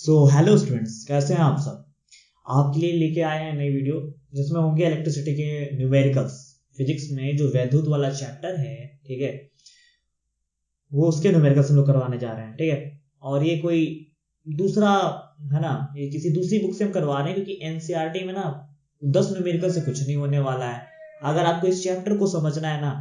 Hello students, कैसे हैं आप सब। आपके लिए लेके आए हैं नई वीडियो जिसमें होंगे इलेक्ट्रिसिटी के न्यूमेरिकल्स। फिजिक्स में जो वैद्युत वाला चैप्टर है, ठीक है, वो उसके न्यूमेरिकल्स हम लोग करवाने जा रहे हैं, ठीक है। और ये कोई दूसरा है ना, ये किसी दूसरी बुक से हम करवा रहे हैं, क्योंकि एनसीईआरटी में ना 10 न्यूमेरिकल से कुछ नहीं होने वाला है। अगर आपको इस चैप्टर को समझना है ना,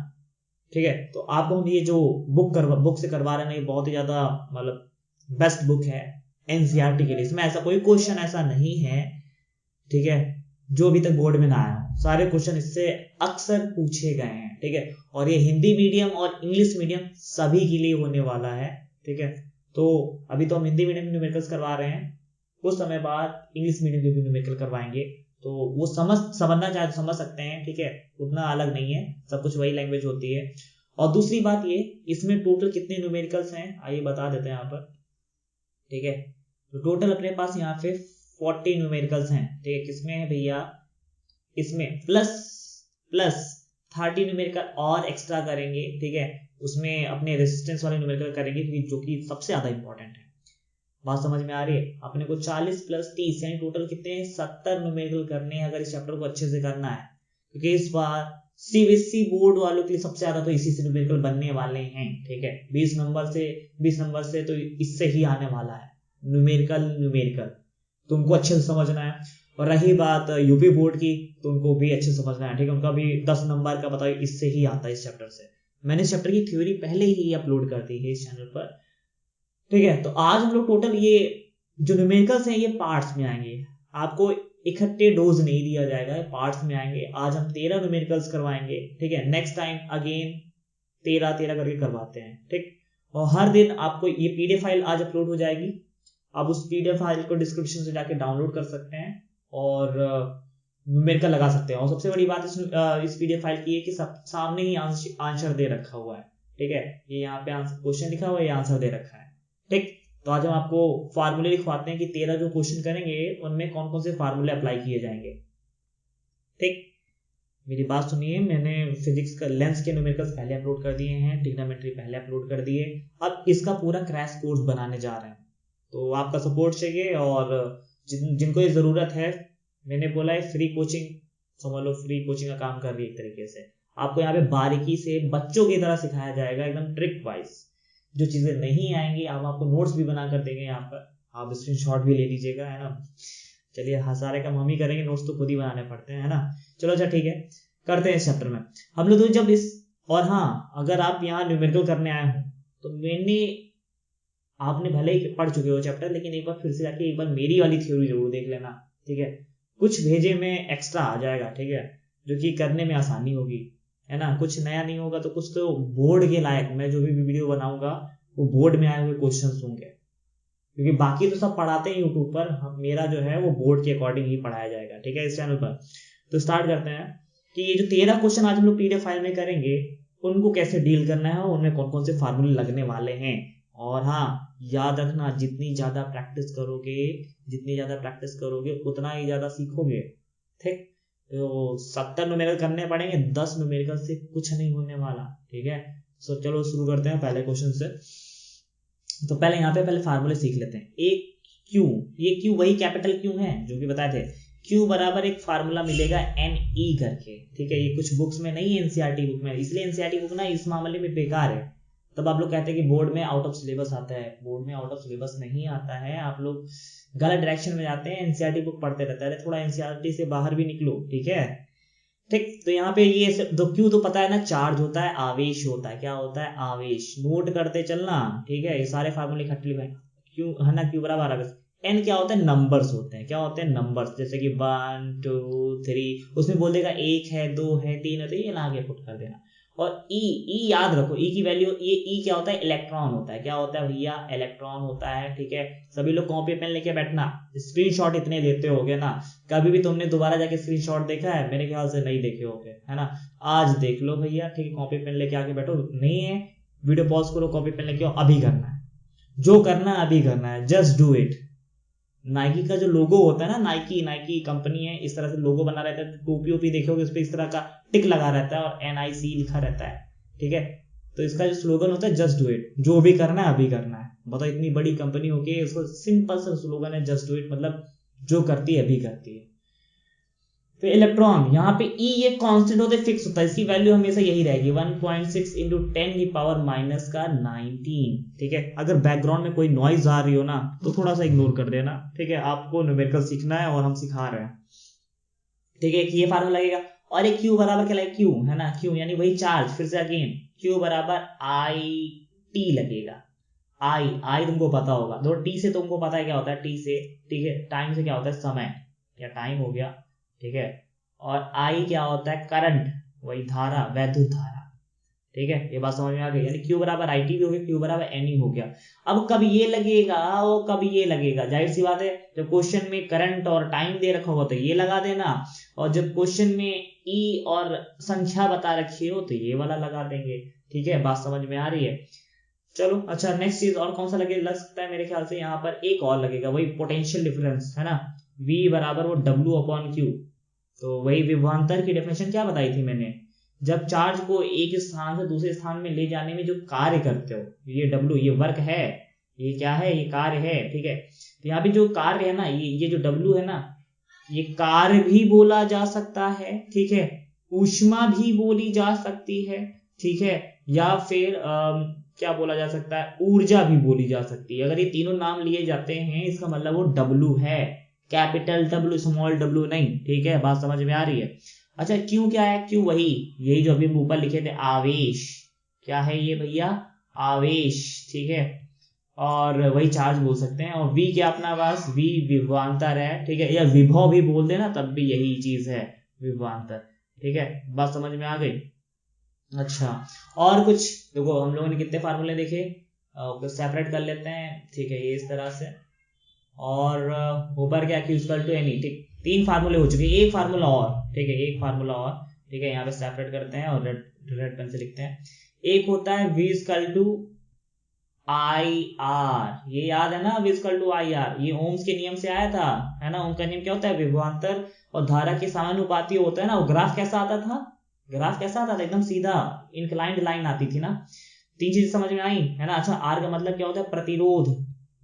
ठीक है, तो आपको हम ये जो बुक से करवा रहे हैं, ये बहुत ही ज्यादा मतलब बेस्ट बुक है एनसीईआरटी के लिए। इसमें ऐसा कोई क्वेश्चन ऐसा नहीं है, ठीक है, जो अभी तक बोर्ड में ना आया हो। सारे क्वेश्चन इससे अक्सर पूछे गए हैं, ठीक है। और ये हिंदी मीडियम और इंग्लिश मीडियम सभी के लिए होने वाला है, ठीक है। तो अभी तो हम हिंदी मीडियम के न्यूमेरिकल्स करवा रहे हैं, कुछ समय बाद इंग्लिश मीडियम के भी न्यूमेरिकल करवाएंगे। तो वो समझना चाहे तो समझ सकते हैं, ठीक है, उतना अलग नहीं है, सब कुछ वही लैंग्वेज होती है। और दूसरी बात ये, इसमें टोटल कितने न्यूमेरिकल्स हैं आइए बता देते हैं यहाँ पर, ठीक है। तो टोटल अपने पास यहाँ पे 40 न्यूमेरिकल्स हैं, ठीक है। किसमें है भैया, इसमें प्लस प्लस 30 न्यूमेरिकल और एक्स्ट्रा करेंगे, ठीक है। उसमें अपने रेजिस्टेंस वाले न्यूमेरिकल करेंगे, क्योंकि जो कि सबसे ज्यादा इंपॉर्टेंट है। बात समझ में आ रही है। अपने को 40 + 30 यानी टोटल कितने हैं, 70 न्यूमेरिकल करने हैं, अगर इस चैप्टर को अच्छे से करना है। क्योंकि इस बार सीबीएसई बोर्ड वालों के लिए सबसे ज्यादा तो इसी से न्यूमेरिकल बनने वाले हैं, ठीक है। 20 नंबर से तो इससे ही आने वाला है न्यूमेरिकल तुमको अच्छे से समझना है। और रही बात यूपी बोर्ड की, तो उनको भी अच्छे से समझना है, ठीक है। उनका भी 10 नंबर का बताओ इससे ही आता है, इस चैप्टर से। मैंने इस चैप्टर की थ्योरी पहले ही अपलोड कर दी है इस चैनल पर, ठीक है। तो आज हम लोग टोटल ये जो न्यूमेरिकल्स हैं ये पार्ट्स में आएंगे, आपको इकट्ठे डोज नहीं दिया जाएगा, ये पार्ट्स में आएंगे। आज हम 13 न्यूमेरिकल्स करवाएंगे, ठीक है। नेक्स्ट टाइम अगेन 13 करके करवाते हैं, ठीक। और हर दिन आपको ये पीडीएफ फाइल आज अपलोड हो जाएगी। आप उस पीडीएफ फाइल को डिस्क्रिप्शन से जाके डाउनलोड कर सकते हैं और न्यूमेरिकल लगा सकते हैं। और सबसे बड़ी बात इस पीडीएफ फाइल की है कि सब सामने ही आंसर दे रखा हुआ है, ठीक है। ये यहाँ पे क्वेश्चन लिखा हुआ है, ये आंसर दे रखा है, ठीक। तो आज हम आपको फार्मूले लिखवाते हैं कि 13 जो क्वेश्चन करेंगे उनमें कौन कौन से फार्मूले अप्लाई किए जाएंगे, ठीक। मेरी बात सुनिए, मैंने फिजिक्स का लेंस के न्यूमेरिकल्स पहले अपलोड कर दिए हैं, ट्रिग्नोमेट्री पहले अपलोड कर दिए। अब इसका पूरा क्रैश कोर्स बनाने जा रहे हैं, तो आपका सपोर्ट चाहिए। और जिनको ये जरूरत है, मैंने बोला है फ्री कोचिंग, समझ लो फ्री कोचिंग का काम कर रही है एक तरीके से। आपको यहाँ पे बारीकी से बच्चों की तरह सिखाया जाएगा, एकदम ट्रिक वाइज। जो चीजें नहीं आएंगी हम आपको नोट्स भी बना कर देंगे, यहाँ पर आप स्क्रीनशॉट भी ले लीजिएगा, है ना। चलिए सारे काम हम ही करेंगे, नोट्स तो खुद ही बनाने पड़ते हैं, है ना। चलो अच्छा ठीक है, करते हैं इस चैप्टर में हम लोग। तो जब इस और हाँ, अगर आप यहाँ न्यूमेरिकल करने आए हो तो आपने भले ही पढ़ चुके हो चैप्टर, लेकिन एक बार फिर से जाके एक बार मेरी वाली थ्योरी जरूर देख लेना, ठीक है। कुछ भेजे में एक्स्ट्रा आ जाएगा, ठीक है, जो कि करने में आसानी होगी, है ना। कुछ नया नहीं होगा तो कुछ तो बोर्ड के लायक, मैं जो भी वीडियो बनाऊंगा वो बोर्ड में आए हुए क्वेश्चंस होंगे, क्योंकि बाकी तो सब पढ़ाते हैं यूट्यूब पर, मेरा जो है वो बोर्ड के अकॉर्डिंग ही पढ़ाया जाएगा, ठीक है, इस चैनल पर। तो स्टार्ट करते हैं कि ये जो 13 क्वेश्चन आज हम लोग पीडीएफ फाइल में करेंगे, उनको कैसे डील करना है और उनमें कौन कौन से फार्मूले लगने वाले हैं। और हाँ, याद रखना, जितनी ज्यादा प्रैक्टिस करोगे उतना ही ज्यादा सीखोगे, ठीक। तो 70 न्यूमेरिकल करने पड़ेंगे, 10 न्यूमेरिकल से कुछ नहीं होने वाला, ठीक है। सो चलो शुरू करते हैं पहले क्वेश्चन से। तो पहले यहाँ पे फार्मूले सीख लेते हैं। एक क्यू, ये क्यू वही कैपिटल क्यू है जो कि बताए थे। क्यू बराबर एक फार्मूला मिलेगा NE करके, ठीक है। ये कुछ बुक्स में नहीं है, एनसीईआरटी बुक में, इसलिए एनसीईआरटी बुक ना इस मामले में बेकार है। तब आप लोग कहते हैं कि बोर्ड में आउट ऑफ सिलेबस आता है, बोर्ड में आउट ऑफ सिलेबस नहीं आता है, आप लोग गलत डायरेक्शन में जाते हैं, एनसीईआरटी बुक पढ़ते रहते हैं। थोड़ा एनसीईआरटी से बाहर भी निकलो, ठीक है, ठीक। तो यहाँ पे ये दो क्यू तो पता है ना, चार्ज होता है, आवेश होता है। क्या होता है, आवेश। नोट करते चलना, ठीक है। ये सारे फार्मूले इकट्ठे लिखे, क्यू है ना, क्यू बराबर आवेश। एन क्या होता है, नंबर्स होते हैं। क्या होते हैं, नंबर्स। जैसे कि 1 2 3, उसमें बोल देगा 1 है, 2 है, 3 है, तो ये आगे पुट कर देना। और ई याद रखो, ई की वैल्यू, ये ई क्या होता है, इलेक्ट्रॉन होता है। क्या होता है भैया, इलेक्ट्रॉन होता है, ठीक है। सभी लोग कॉपी पेन लेके बैठना, स्क्रीनशॉट इतने लेते होगे ना, कभी भी तुमने दोबारा जाके स्क्रीनशॉट देखा है? मेरे ख्याल से नहीं देखे होगे, है ना। आज देख लो भैया, ठीक है। कॉपी पेन लेके आके बैठो, नहीं है वीडियो पॉज करो, कॉपी पेन लेके आओ, अभी करना है जो करना है, अभी करना है, जस्ट डू इट। नाइकी का जो लोगो होता है ना, नाइकी कंपनी है, इस तरह से लोगो बना रहता है, टोपी ओपी देखोगे उस पर इस तरह का टिक लगा रहता है और NIC लिखा रहता है, ठीक है। तो इसका जो स्लोगन होता है, जस्ट डू इट, जो भी करना है अभी करना है, बताओ, इतनी बड़ी कंपनी होके उसको सिंपल सा स्लोगन है जस्ट डू इट, मतलब जो करती है अभी करती है। फिर इलेक्ट्रॉन, यहाँ पे ई ये कांस्टेंट होता है, फिक्स होता है, इसकी वैल्यू हमेशा यही रहेगी 1.6 इंटू 10 की पावर माइनस का 19। ठीक है, अगर बैकग्राउंड में कोई नॉइज आ रही हो ना तो थोड़ा सा इग्नोर कर देना। ठीक है, आपको न्यूमेरिकल सीखना है और हम सिखा रहे हैं। ठीक है, ये फार्मूला लगेगा। और एक क्यू बराबर क्या लगेगा, क्यू है ना, क्यू यानी वही चार्ज, फिर से अगेन क्यू बराबर आई टी लगेगा। आई तुमको पता होगा, दो टी से तुमको पता है क्या होता है, टी से, ठीक है, टाइम से क्या होता है, समय या टाइम हो गया। ठीक है, और आई क्या होता है, करंट, वही धारा, वैद्युत धारा। ठीक है, ये बात समझ में आ गई, यानी क्यू बराबर आई टी भी हो गया, क्यू बराबर एन ई हो गया। अब कब ये लगेगा और कब ये लगेगा, जाहिर सी बात है, जब क्वेश्चन में करंट और टाइम दे रखा होगा तो ये लगा देना, और जब क्वेश्चन में ई और संख्या बता रखी हो तो ये वाला लगा देंगे। ठीक है, बात समझ में आ रही है। चलो अच्छा, नेक्स्ट चीज और कौन सा लग सकता है, मेरे ख्याल से यहाँ पर एक और लगेगा, वही पोटेंशियल डिफरेंस है ना, V बराबर वो W अपॉन Q। तो वही विभवांतर की डेफिनेशन क्या बताई थी मैंने, जब चार्ज को एक स्थान से दूसरे स्थान में ले जाने में जो कार्य करते हो, ये W, ये वर्क है, ये क्या है, ये कार्य है। ठीक है, तो यहाँ पे जो कार्य है ना, ये जो W है ना, ये कार्य भी बोला जा सकता है। ठीक है, ऊष्मा भी बोली जा सकती है। ठीक है, या फिर क्या बोला जा सकता है, ऊर्जा भी बोली जा सकती है। अगर ये तीनों नाम लिए जाते हैं इसका मतलब वो W है, कैपिटल W स्मॉल w नहीं। ठीक है, बात समझ में आ रही है। अच्छा, क्यों क्या है, क्यों वही यही जो अभी ऊपर लिखे थे, आवेश। क्या है ये भैया, आवेश। ठीक है, और वही चार्ज बोल सकते हैं। और V क्या अपना पास, V विभवांतर है। ठीक है, या विभव भी बोल देना तब भी यही चीज है, विभवांतर। ठीक है, बात समझ में आ गई। अच्छा, और कुछ देखो, हम लोगों ने कितने फार्मूले देखे, सेपरेट कर लेते हैं। ठीक है, ये इस तरह से, और ऊपर क्या, Q इक्वल टू एनी। ठीक, 3 फार्मूले हो चुके हैं, एक फार्मूला और। ठीक है, एक फार्मूला और। ठीक है, यहाँ पे सेपरेट करते हैं और रेड पेन से लिखते हैं। एक होता है V equal to I R, ये याद है ना, V equal to I R, ये ओम्स के नियम से आया था, है ना। ओम का नियम क्या होता है, विभवांतर और धारा के समानुपाती होता है ना। वो ग्राफ कैसा आता था, ग्राफ कैसा आता था, एकदम सीधा इंक्लाइंड लाइन आती थी ना। 3 चीज समझ में आई है ना। अच्छा, आर का मतलब क्या होता है, प्रतिरोध,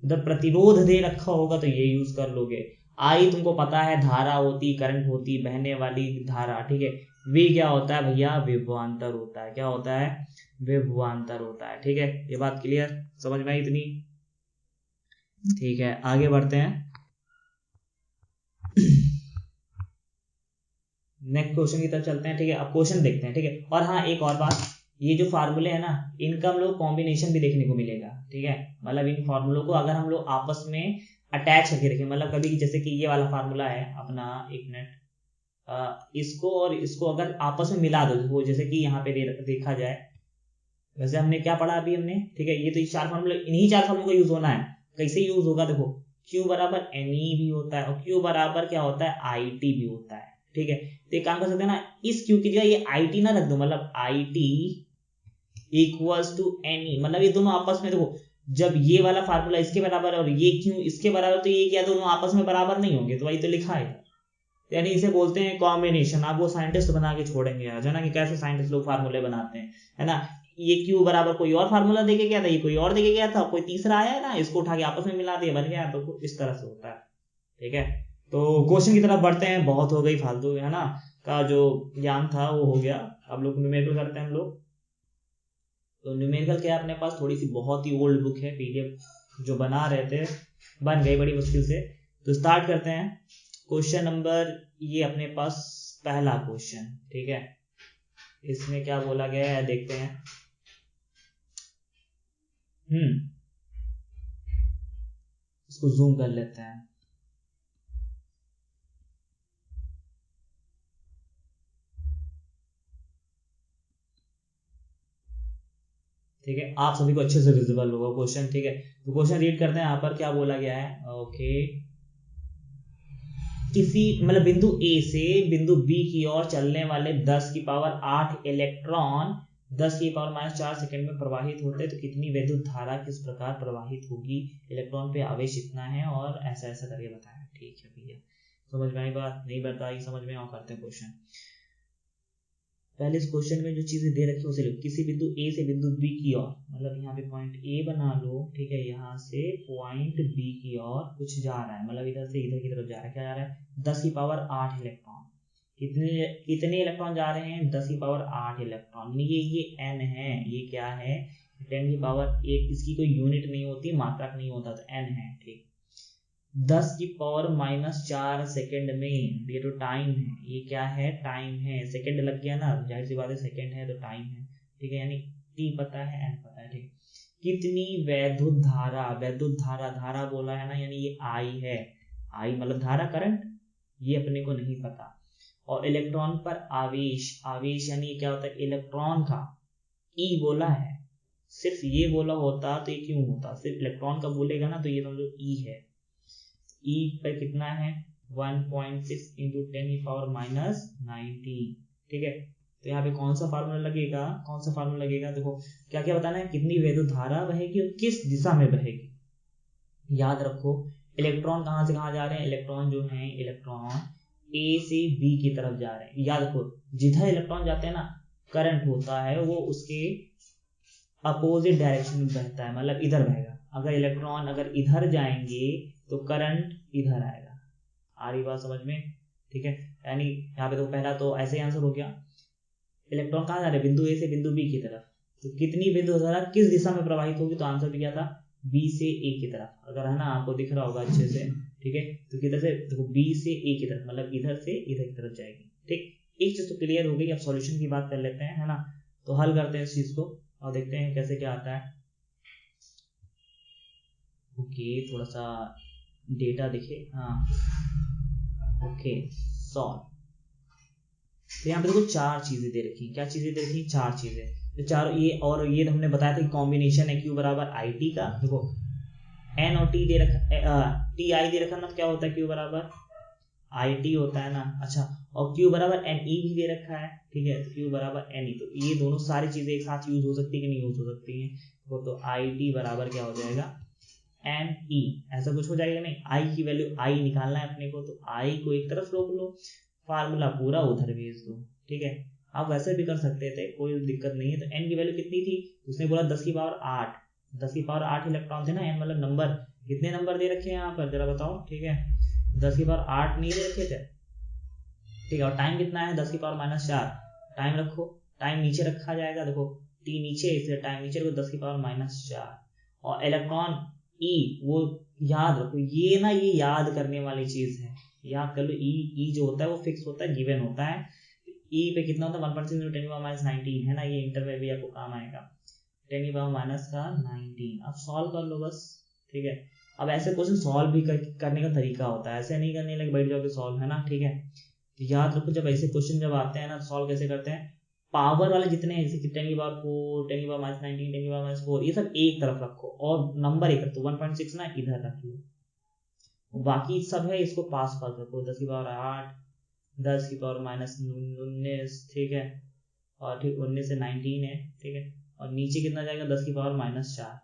जब प्रतिरोध दे रखा होगा तो ये यूज कर लोगे। आई तुमको पता है, धारा होती, करंट होती, बहने वाली धारा। ठीक है, वी क्या होता है भैया, विभवांतर होता है। क्या होता है, विभवांतर होता है। ठीक है, ये बात क्लियर, समझ में आई इतनी। ठीक है, आगे बढ़ते हैं, नेक्स्ट क्वेश्चन की तरफ चलते हैं। ठीक है, अब क्वेश्चन देखते हैं। ठीक है, और हाँ एक और बात, ये जो फार्मूले है ना, इनका हम लोग कॉम्बिनेशन भी देखने को मिलेगा। ठीक है, मतलब इन फार्मूलों को अगर हम लोग आपस में अटैच करके रखें, मतलब कभी जैसे कि ये वाला फार्मूला है अपना, एक मिनट, इसको और इसको अगर आपस में मिला दो, वो जैसे कि यहाँ पे देखा जाए, वैसे हमने क्या पढ़ा अभी हमने। ठीक है, ये तो 4 फार्मूले, इन्हीं 4 फार्मूलों का यूज होना है। कैसे यूज होगा, देखो, Q बराबर NE भी होता है और Q बराबर क्या होता है, IT भी होता है। ठीक है, तो एक काम कर सकते हैं ना, इस Q की जगह ये IT ना रख दो, मतलब IT इक्वल्स टू NE, मतलब ये दोनों आपस में, देखो जब ये वाला फार्मूला इसके बराबर और ये Q इसके बराबर, तो ये क्या दोनों आपस में बराबर नहीं होंगे, तो वही तो लिखा है। यानी इसे बोलते हैं कॉम्बिनेशन। आप वो साइंटिस्ट बना के छोड़ेंगे आज, है ना, कि कैसे साइंटिस्ट लोग फार्मूले बनाते हैं, है ना। ये Q बराबर कोई और फार्मूला देके गया था, ये कोई और देके गया था, कोई तीसरा आया है ना, इसको उठा के आपस में मिला दिया, बन गया। तो इस तरह से होता है। ठीक है, तो क्वेश्चन की तरफ बढ़ते हैं। बहुत हो गई फालतू, है ना, का जो ज्ञान था वो हो गया। अब लोग न्यूमेरिकल करते हैं हम लोग। तो न्यूमेरिकल क्या है अपने पास, थोड़ी सी बहुत ही ओल्ड बुक है, PDF जो बना रहे थे, बन गई बड़ी मुश्किल से। तो स्टार्ट करते हैं। क्वेश्चन नंबर, ये अपने पास पहला क्वेश्चन। ठीक है, इसमें क्या बोला गया है देखते हैं। इसको जूम कर लेते हैं। ठीक है, आप सभी को अच्छे से विजिबल होगा क्वेश्चन। ठीक है, तो क्वेश्चन रीड करते हैं। यहाँ पर क्या बोला गया है, ओके, किसी मतलब बिंदु A से बिंदु B की ओर चलने वाले 10 की पावर 8 इलेक्ट्रॉन 10 की पावर -4 सेकंड में प्रवाहित होते हैं, तो कितनी वैद्युत धारा किस प्रकार प्रवाहित होगी, इलेक्ट्रॉन पे आवेश इतना है और ऐसा ऐसा करके बताया। ठीक है भैया, समझ में आई बात, नहीं बताई समझ में, और करते हैं क्वेश्चन। पहले इस क्वेश्चन में जो चीजें दे रखी है उसे लिखो। किसी बिंदु ए से बिंदु बी की ओर, मतलब यहाँ पे पॉइंट ए बना लो, ठीक है, यहाँ से पॉइंट बी की ओर कुछ जा रहा है, मतलब इधर से इधर की तरफ जा रहा है। क्या जा रहा है? 10 की पावर 8 इलेक्ट्रॉन। कितने इलेक्ट्रॉन जा रहे हैं? 10 की पावर 8 इलेक्ट्रॉन। ये एन है, ये क्या है? 10 की पावर 8। इसकी कोई यूनिट नहीं होती, मात्रक नहीं होता, तो एन है, ठीक। 10 की पावर -4 सेकेंड में, ये तो टाइम है, ये क्या है? टाइम है। सेकेंड लग गया ना, जाहिर सी बात है, सेकेंड है तो टाइम है, ठीक है, यानी टी पता है, एन पता है, ठीक। कितनी वैद्युत धारा, वैद्युत धारा, धारा बोला है ना, यानी ये आई है, आई मतलब धारा, करंट, ये अपने को नहीं पता। और इलेक्ट्रॉन पर आवेश, आवेश यानी क्या होता है? इलेक्ट्रॉन का। ई बोला है, सिर्फ ये बोला होता तो ये क्यों होता? सिर्फ इलेक्ट्रॉन का बोलेगा ना तो ये समझो ई है। ई पर कितना है? 1.6 इंटू 10 की पावर -19, ठीक है। तो यहाँ पे कौन सा फार्मूला लगेगा? कौन सा फार्मूला लगेगा? देखो क्या क्या बताना है, कितनी वैद्युत धारा बहेगी और किस दिशा में बहेगी। याद रखो, इलेक्ट्रॉन कहाँ से कहाँ जा रहे हैं? इलेक्ट्रॉन जो है, इलेक्ट्रॉन ए से बी की तरफ जा रहे हैं। याद रखो, जिधर इलेक्ट्रॉन जाते हैं ना, करंट होता है वो उसके अपोजिट डायरेक्शन में बहता है, मतलब इधर बहेगा। अगर इलेक्ट्रॉन अगर इधर जाएंगे तो करंट इधर आएगा। आ रही बात समझ में? ठीक है, यानी यहाँ पे तो पहला तो ऐसे ही आंसर हो गया। इलेक्ट्रॉन कहाँ जा रहे हैं? बिंदु ए से बिंदु बी की तरफ। तो कितनी विद्युत धारा किस दिशा में प्रवाहित होगी? तो आंसर भी क्या था? बी से ए की तरफ। अगर है ना, आपको दिख रहा होगा अच्छे से, ठीक है, तो किधर से? देखो, बी से ए की तरफ, मतलब इधर से इधर की तरफ जाएगी, ठीक। एक चीज तो क्लियर हो गई। अब सॉल्यूशन की बात कर लेते हैं, है ना। तो हल करते हैं इस चीज को और देखते हैं कैसे क्या आता है। ओके, थोड़ा सा डेटा दिखे, हाँ, ओके, सॉल्व। तो यहाँ पे देखो 4 चीजें दे रखी। क्या चीजें दे रखी? 4 चीजें। तो चार ये, और ये हमने बताया था कि कॉम्बिनेशन है Q बराबर आई टी का। देखो N और T दे रखा, टी आई दे रखा ना, तो क्या होता है? Q बराबर आई टी होता है ना। अच्छा, और Q बराबर NE भी दे रखा है, ठीक है, तो Q बराबर NE। तो ये दोनों सारी चीजें एक साथ यूज हो सकती है कि नहीं यूज हो सकती है? तो आई टी बराबर क्या हो जाएगा? NE। ऐसा कुछ हो जाएगा नहीं? आई की वैल्यू आई निकालना है अपने को, तो आई को एक तरफ रोक लो, फार्मूला पूरा उधर भेज दो, ठीक है। आप वैसे भी कर सकते थे, कोई दिक्कत नहीं है। तो n की वैल्यू कितनी थी? उसने बोला 10 की पावर 8। 10 की पावर 8 इलेक्ट्रॉन थे ना, n मतलब नंबर। कितने नंबर दे रखे हैं यहाँ पर, जरा बताओ, ठीक है। 10 की पावर 8 नहीं दे रखे थे, ठीक है। और टाइम कितना है? 10 की पावर -4। टाइम रखो, टाइम नीचे रखा जाएगा, देखो टी नीचे, इसलिए टाइम नीचे रखो, 10 की पावर -4। और इलेक्ट्रॉन ई, वो याद रखो, ये ना, ये याद करने वाली चीज है, याद कर लो। ई जो होता है वो फिक्स होता है, गिवन होता है। ई पे कितना होता है? 1.6 × 10 की पावर -19 है ना, ये इंटर में भी आपको काम आएगा। 10 की पावर -19। अब सॉल्व कर लो बस, ठीक है। अब ऐसे क्वेश्चन सॉल्व भी करने का तरीका होता है, ऐसे नहीं करने लगे बैठ जाओगे सॉल्व, है ना, ठीक है। तो याद रखो, जब ऐसे क्वेश्चन जब आते हैं ना, तो सॉल्व कैसे करते हैं? पावर वाले जितने हैं, जैसे 10 की पावर 4, 10 की पावर -19, 10 की पावर -4, ये सब एक तरफ रखो और नंबर एक रखो। 1.6 ना इधर रख लो, बाकी सब है इसको पास पास रखो। 10 की पावर 8, 10 की पावर -19, ठीक है, और ठीक 19 से 19 है, ठीक है। और नीचे कितना जाएगा? 10 की पावर -4।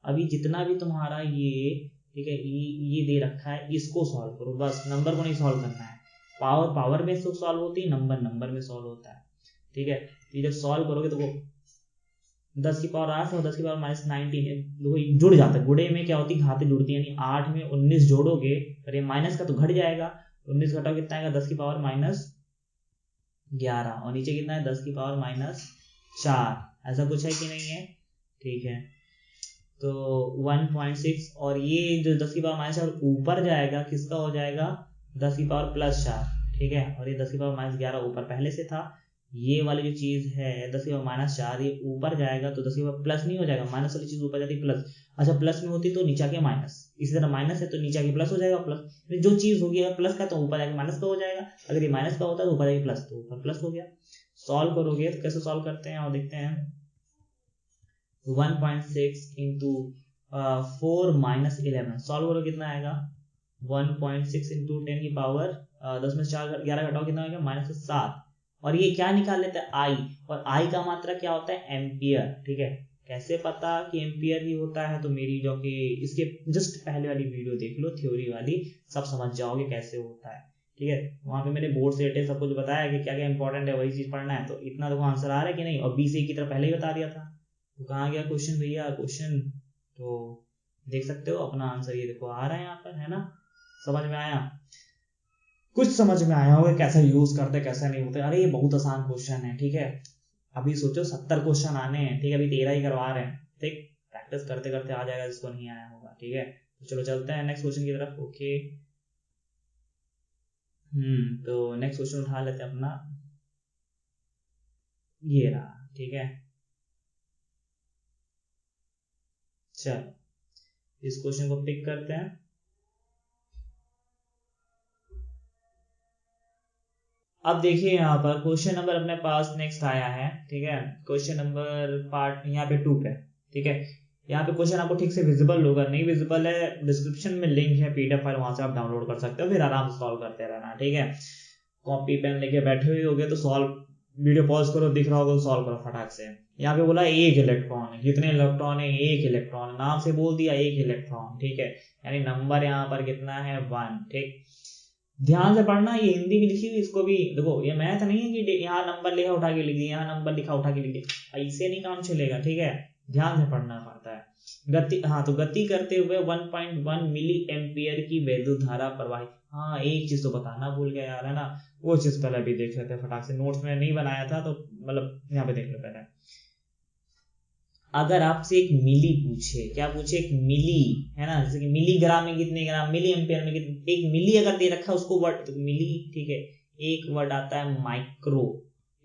अभी जितना भी तुम्हारा ये, ठीक है, ये दे रखा है, इसको सॉल्व करो बस, नंबर को नहीं सॉल्व करना है। पावर पावर में सॉल्व होती है, नंबर नंबर में सॉल्व होता है, ठीक है। तो जब सॉल्व करोगे तो 10 की पावर 8 और 10 की पावर -19 देखो जुड़ जाता है। गुड़े में क्या होती है? घातें जुड़ती है, यानी 8 में 19 जोड़ोगे, और ये माइनस का तो घट जाएगा। 19 घटाओ कितना आएगा? 10 की पावर -11। और नीचे कितना है? 10 की पावर -4। ऐसा कुछ है कि नहीं है? ठीक है, तो 1.6, और ये जो 10 की पावर -4 ऊपर जाएगा, किसका हो जाएगा? 10 की पावर +4, ठीक है। और ये 10 की पावर -11 ऊपर पहले से था। ये वाली जो चीज है 10 की पावर -4, ये ऊपर जाएगा तो 10 की पावर प्लस नहीं हो जाएगा, माइनस वाली चीज ऊपर जाती है प्लस। अच्छा, प्लस में होती तो नीचे के माइनस, इसी तरह माइनस है तो नीचे के प्लस हो जाएगा, प्लस। जो चीज होगी अगर प्लस का तो ऊपर जाके माइनस का हो जाएगा, अगर ये माइनस का होता है तो ऊपर जाके प्लस, तो ऊपर प्लस हो गया। सॉल्व करोगे तो कैसे सॉल्व करते हैं और देखते हैं। 1.6 इंटू 4 -11, सॉल्व करो कितना आएगा? 1.6 इंटू 10 की पावर 10 में 4 11 घटाओ कितना आएगा? -7। और ये क्या निकाल लेते हैं? आई। और आई का मात्रा क्या होता है? एम्पियर, ठीक है। कैसे पता कि एम्पियर ही होता है? तो मेरी जो कि इसके जस्ट पहले वाली वीडियो देख लो, थ्योरी वाली, सब समझ जाओगे कैसे होता है। ठीक है। वहां पे मैंने बोर्ड से रिलेटेड सब कुछ बताया कि क्या क्या इंपॉर्टेंट है, वही चीज पढ़ना है। तो इतना देखो आंसर आ रहा है कि नहीं, और BCA की तरफ पहले ही बता दिया था। तो कहाँ गया क्वेश्चन भैया, क्वेश्चन तो देख सकते हो अपना आंसर, ये देखो आ रहा है यहाँ पर, है ना। समझ में आया, कुछ समझ में आया होगा कैसा यूज करते कैसा नहीं होते। अरे ये बहुत आसान क्वेश्चन है, ठीक है। अभी सोचो 70 क्वेश्चन आने हैं, ठीक है, अभी 13 ही करवा रहे हैं, ठीक। प्रैक्टिस करते करते आ जाएगा जिसको नहीं आया होगा, ठीक है। तो चलो चलते हैं नेक्स्ट क्वेश्चन की तरफ। ओके, तो नेक्स्ट क्वेश्चन उठा लेते हैं अपना, ये रहा, ठीक है। चलो इस क्वेश्चन को पिक करते हैं। अब देखिए यहाँ पर क्वेश्चन नंबर अपने पास नेक्स्ट आया है, ठीक है। क्वेश्चन नंबर पार्ट यहाँ पे 2 पे, ठीक है। यहाँ पे क्वेश्चन आपको ठीक से विजिबल होगा, नहीं विजिबल है डिस्क्रिप्शन में लिंक है PDF फाइल, वहां से आप डाउनलोड कर सकते हो, फिर आराम से सॉल्व करते रहना, ठीक है। कॉपी पेन लेके बैठे हुए होगे तो सॉल्व, वीडियो पॉज करो, दिख रहा होगा तो सॉल्व करो फटाक से। यहाँ पे बोला एक इलेक्ट्रॉन है, कितने इलेक्ट्रॉन है, एक इलेक्ट्रॉन, नाम से बोल दिया एक इलेक्ट्रॉन, ठीक है। यानी नंबर यहाँ पर कितना है 1, ठीक। ध्यान से पढ़ना, ये हिंदी भी लिखी हुई, इसको भी देखो, ये मैथ नहीं है कि यहाँ नंबर लिखा उठा के लिख दिया, यहाँ नंबर लिखा उठा के लिख दिया, ऐसे नहीं काम चलेगा, ठीक है। ध्यान से पढ़ना पड़ता है। गति, हाँ, तो गति करते हुए 1.1 मिली एम्पियर की वैद्युत धारा प्रवाहित। हाँ, एक चीज तो बताना भूल गया यार, है ना। वो चीज पहले भी देख लेते हैं फटाक से, नोट्स में नहीं बनाया था तो मतलब यहाँ पे देख लो पहले। अगर आपसे एक मिली पूछे, क्या पूछे, एक मिली, है ना, जैसे कि मिलीग्राम में कितने ग्राम, मिली एम्पियर में कितने, एक मिली अगर दे रखा है उसको वर्ड, तो मिली, ठीक है। एक वर्ड आता है माइक्रो,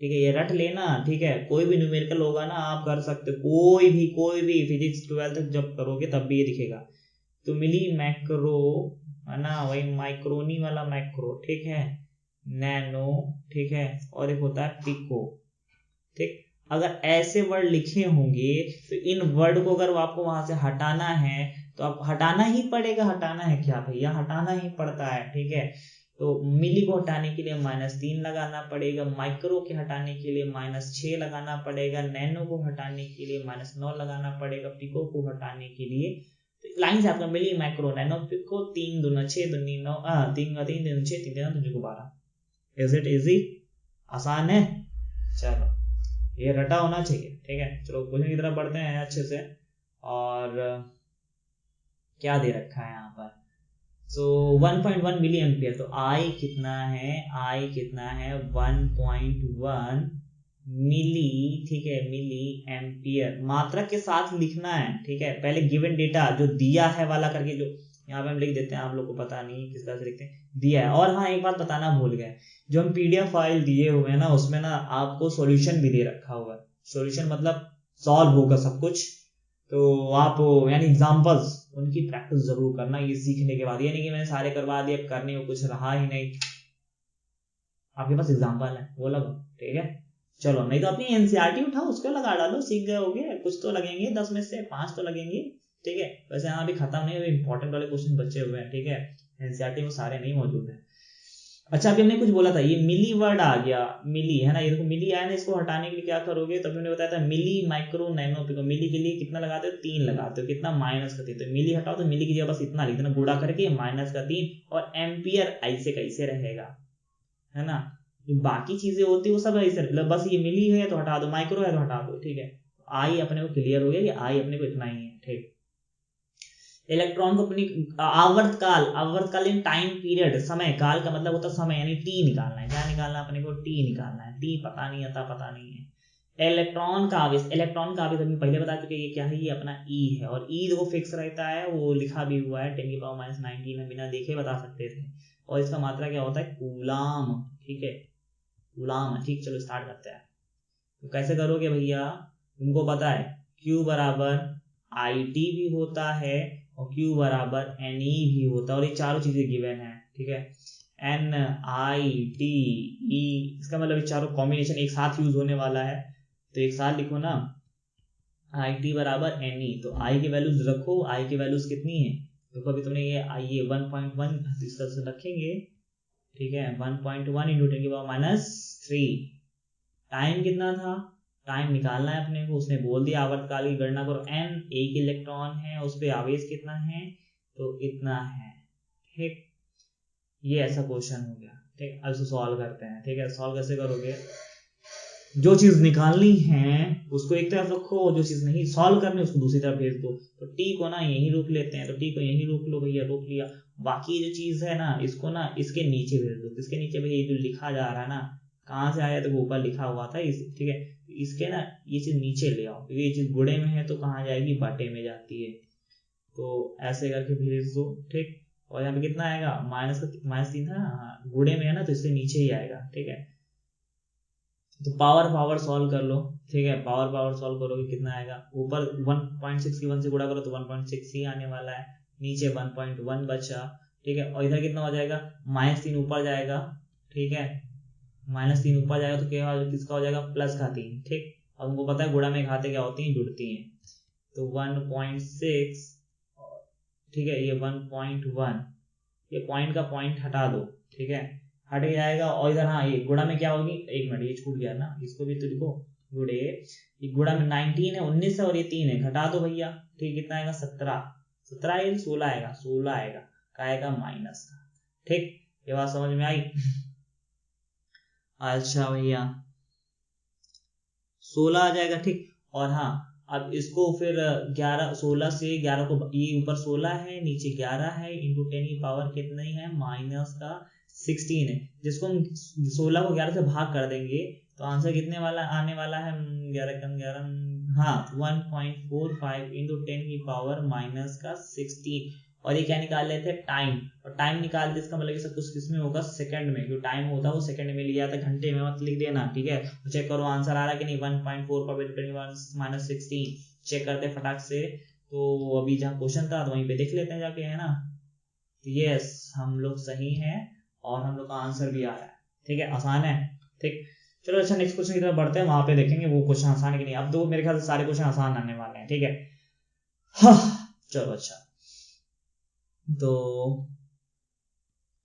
ठीक है, ये रट लेना, ठीक है। कोई भी न्यूमेरिकल होगा ना आप कर सकते हो, कोई भी फिजिक्स 12th जब करोगे तब भी ये दिखेगा। तो मिली, मैक्रो, है ना, वही माइक्रोनी वाला मैक्रो, ठीक है, नैनो, ठीक है, और एक होता है पिको, ठीक। अगर ऐसे वर्ड लिखे होंगे तो इन वर्ड को अगर आपको वहां से हटाना है तो आप हटाना ही पड़ेगा, हटाना है क्या भैया, हटाना ही पड़ता है, ठीक है। तो मिली को हटाने के लिए -3 लगाना पड़ेगा, माइक्रो के हटाने के लिए -6 लगाना पड़ेगा, नैनो को हटाने के लिए -9 लगाना पड़ेगा, पिको को हटाने के लिए, तो लाइन से आपका मिली, माइक्रो, नैनो, पिको, 3 दूना 6 दूनी 9, 3 3 6 3 3 12। इज इट इजी, आसान है। चलो ये रटा होना चाहिए, ठीक है। चलो क्वेश्चन की तरफ बढ़ते हैं अच्छे से। और क्या दे रखा है यहाँ पर, सो 1.1 मिली एम्पियर, तो आई कितना है, आई कितना है 1.1 मिली, ठीक है, मिली एम्पियर, मात्रक के साथ लिखना है, ठीक है। पहले गिवन डेटा जो दिया है वाला करके, जो यहाँ पे हम लिख देते हैं, आप लोग को पता नहीं किस तरह से लिखते हैं, दिया है। और हाँ, एक बात बताना भूल गए, जो हम PDF फाइल दिए हुए हैं ना, उसमें ना आपको सॉल्यूशन भी दे रखा हुआ है। सॉल्यूशन मतलब सॉल्व होगा सब कुछ, तो आप यानी एग्जांपल्स उनकी प्रैक्टिस जरूर करना ये सीखने के बाद। ये नहीं कि मैंने सारे करवा दिए, अब करने को कुछ रहा ही नहीं, आपके पास एग्जांपल है वो लगो, ठीक है। चलो, नहीं तो अपनी NCERT उठाओ, उसको लगा डालो, सीख गए होगे, कुछ तो लगेंगे, 10 में से 5 तो लगेंगे, ठीक है। वैसे यहाँ अभी खत्म नहीं हुए, इंपॉर्टेंट वाले क्वेश्चन बचे हुए हैं, ठीक है। NCERT में सारे नहीं मौजूद है। अच्छा, अभी हमने कुछ बोला था, ये मिली वर्ड आ गया, मिली, है ना, ये देखो मिली आया ना, इसको हटाने के लिए क्या करोगे, तो हमने बताया था मिली, माइक्रो, नैनो, पिको। मिली के लिए कितना लगाते हो, 3 लगाते हो, कितना, -3, तो मिली हटाओ तो मिली की जगह बस इतना लिख देना, गुणा करके -3, और एम्पियर ऐसे कैसे रहेगा, है ना। जो बाकी चीजें होती है वो सब ऐसे, मतलब बस ये मिली है तो हटा दो, माइक्रो है तो हटा दो, ठीक है। आई अपने को क्लियर हो गया कि आई अपने को इतना ही है, ठीक। इलेक्ट्रॉन को अपनी आवर्तकाल, आवर्तकालीन टाइम पीरियड, समय काल का मतलब होता है समय, यानी टी निकालना है, क्या निकालना है अपने को, टी निकालना है, टी पता नहीं आता, पता नहीं है। इलेक्ट्रॉन का आवेश, इलेक्ट्रॉन का आवेश अभी पहले बता चुके, ये क्या है, ये अपना ई है, और ई देखो फिक्स रहता है, वो लिखा भी हुआ है 10⁻⁹ हम बिना देखे बता सकते थे। और इसका मात्रा क्या होता है, कूलाम, ठीक है, कूलाम, ठीक। चलो स्टार्ट करते हैं। तो कैसे करोगे भैया, तुमको पता है Q बराबर IT भी होता है और Q बराबर NE भी होता है, और ये चारों चीजें गिवन है, ठीक है। NITE, इसका मतलब ये चारों कॉम्बिनेशन एक साथ यूज होने वाला है, तो एक साथ लिखो ना, IT बराबर NE, तो I की वैल्यूज रखो, I की वैल्यूज कितनी है, देखो अभी तुमने ये 1.1 इस तरह से रखेंगे, ठीक है। 1.1 इंटू 10⁻³ टाइम कितना था, टाइम निकालना है अपने को, उसने बोल दिया आवर्तकाल की गणना करो, n एक इलेक्ट्रॉन है, उस पर आवेश कितना है, तो इतना है, ठीक। ये ऐसा क्वेश्चन हो गया, ठीक है। अब इसको सॉल्व करते हैं, ठीक है। सॉल्व कैसे करोगे, जो चीज निकालनी है उसको एक तरफ रखो, जो चीज नहीं सॉल्व करनी उसको दूसरी तरफ भेज दो। तो टी को ना यहीं रोक लेते हैं, तो टी को यहीं रोक लो भैया, रोक लिया। बाकी जो चीज है ना इसको ना इसके नीचे भेज दो। किसके नीचे भैया, जो लिखा जा रहा है ना, कहाँ से आया, तो वो ऊपर लिखा हुआ था इस, ठीक है। इसके ना ये चीज नीचे ले आओ, क्योंकि ये चीज गुड़े में है तो कहाँ जाएगी, बटे में जाती है। तो ऐसे करके भेज दो, ठीक। और यहाँ पे कितना आएगा, -3 था ना, गुड़े में है ना तो इससे नीचे ही आएगा, ठीक है। तो पावर सॉल्व कर लो, ठीक है। पावर सॉल्व करोगे कितना आएगा, ऊपर 1.6 की 1 से गुणा करो तो 1.6 ही आने वाला है, नीचे 1.1 बचा, ठीक है। और इधर कितना हो जाएगा, -3 ऊपर जाएगा, ठीक है। -3 ऊपर जाएगा तो क्या किसका हो जाएगा, प्लस का 3, ठीक। और तुमको पता है गुणा में घाते क्या होती हैं, जुड़ती हैं। तो 1.6, ठीक है, ये 1.1, ये पॉइंट का पॉइंट हटा दो, ठीक है, हट जाएगा। और इधर हाँ ये गुणा में क्या होगी, एक मिनट ये छूट गया ना, इसको भी तो लिखो, गुड़े, ये गुणा में 19 है, 19 है और ये 3 है, घटा दो भैया, ठीक। कितना आएगा, 17 ये 16 आएगा, 16 आएगा, का आएगा माइनस का, ठीक। ये बात समझ में आई। अच्छा भैया 16 आ जाएगा, ठीक। और हाँ अब इसको फिर 16 से 11 को, ये ऊपर 16 है नीचे 11 है, इंटू 10 की पावर कितनी है, -16 है। जिसको हम 16 को 11 से भाग कर देंगे तो आंसर कितने वाला आने वाला है, 11 कम 11, हाँ 1.45 इंटू 10 की पावर -16। और ये क्या निकाल लेते हैं, टाइम। और टाइम निकालते इसका मतलब सब कुछ किसमें होगा, सेकंड में, जो टाइम होता है वो सेकंड में लिया जाता है, घंटे में मत लिख देना, ठीक है। तो चेक करो आंसर आ रहा है कि नहीं, 1.45 -16 चेक करते फटाक से। तो अभी जहाँ क्वेश्चन था तो वहीं पे देख लेते हैं जाके, है ना। तो यस हम लोग सही हैं और हम लोग का आंसर भी आ रहा है, ठीक है, आसान है, ठीक। चलो अच्छा नेक्स्ट क्वेश्चन की तरफ बढ़ते हैं, वहां पे देखेंगे वो क्वेश्चन आसान है कि नहीं। अब तो मेरे ख्याल से सारे क्वेश्चन आसान आने वाले हैं, ठीक है। हाँ चलो अच्छा, तो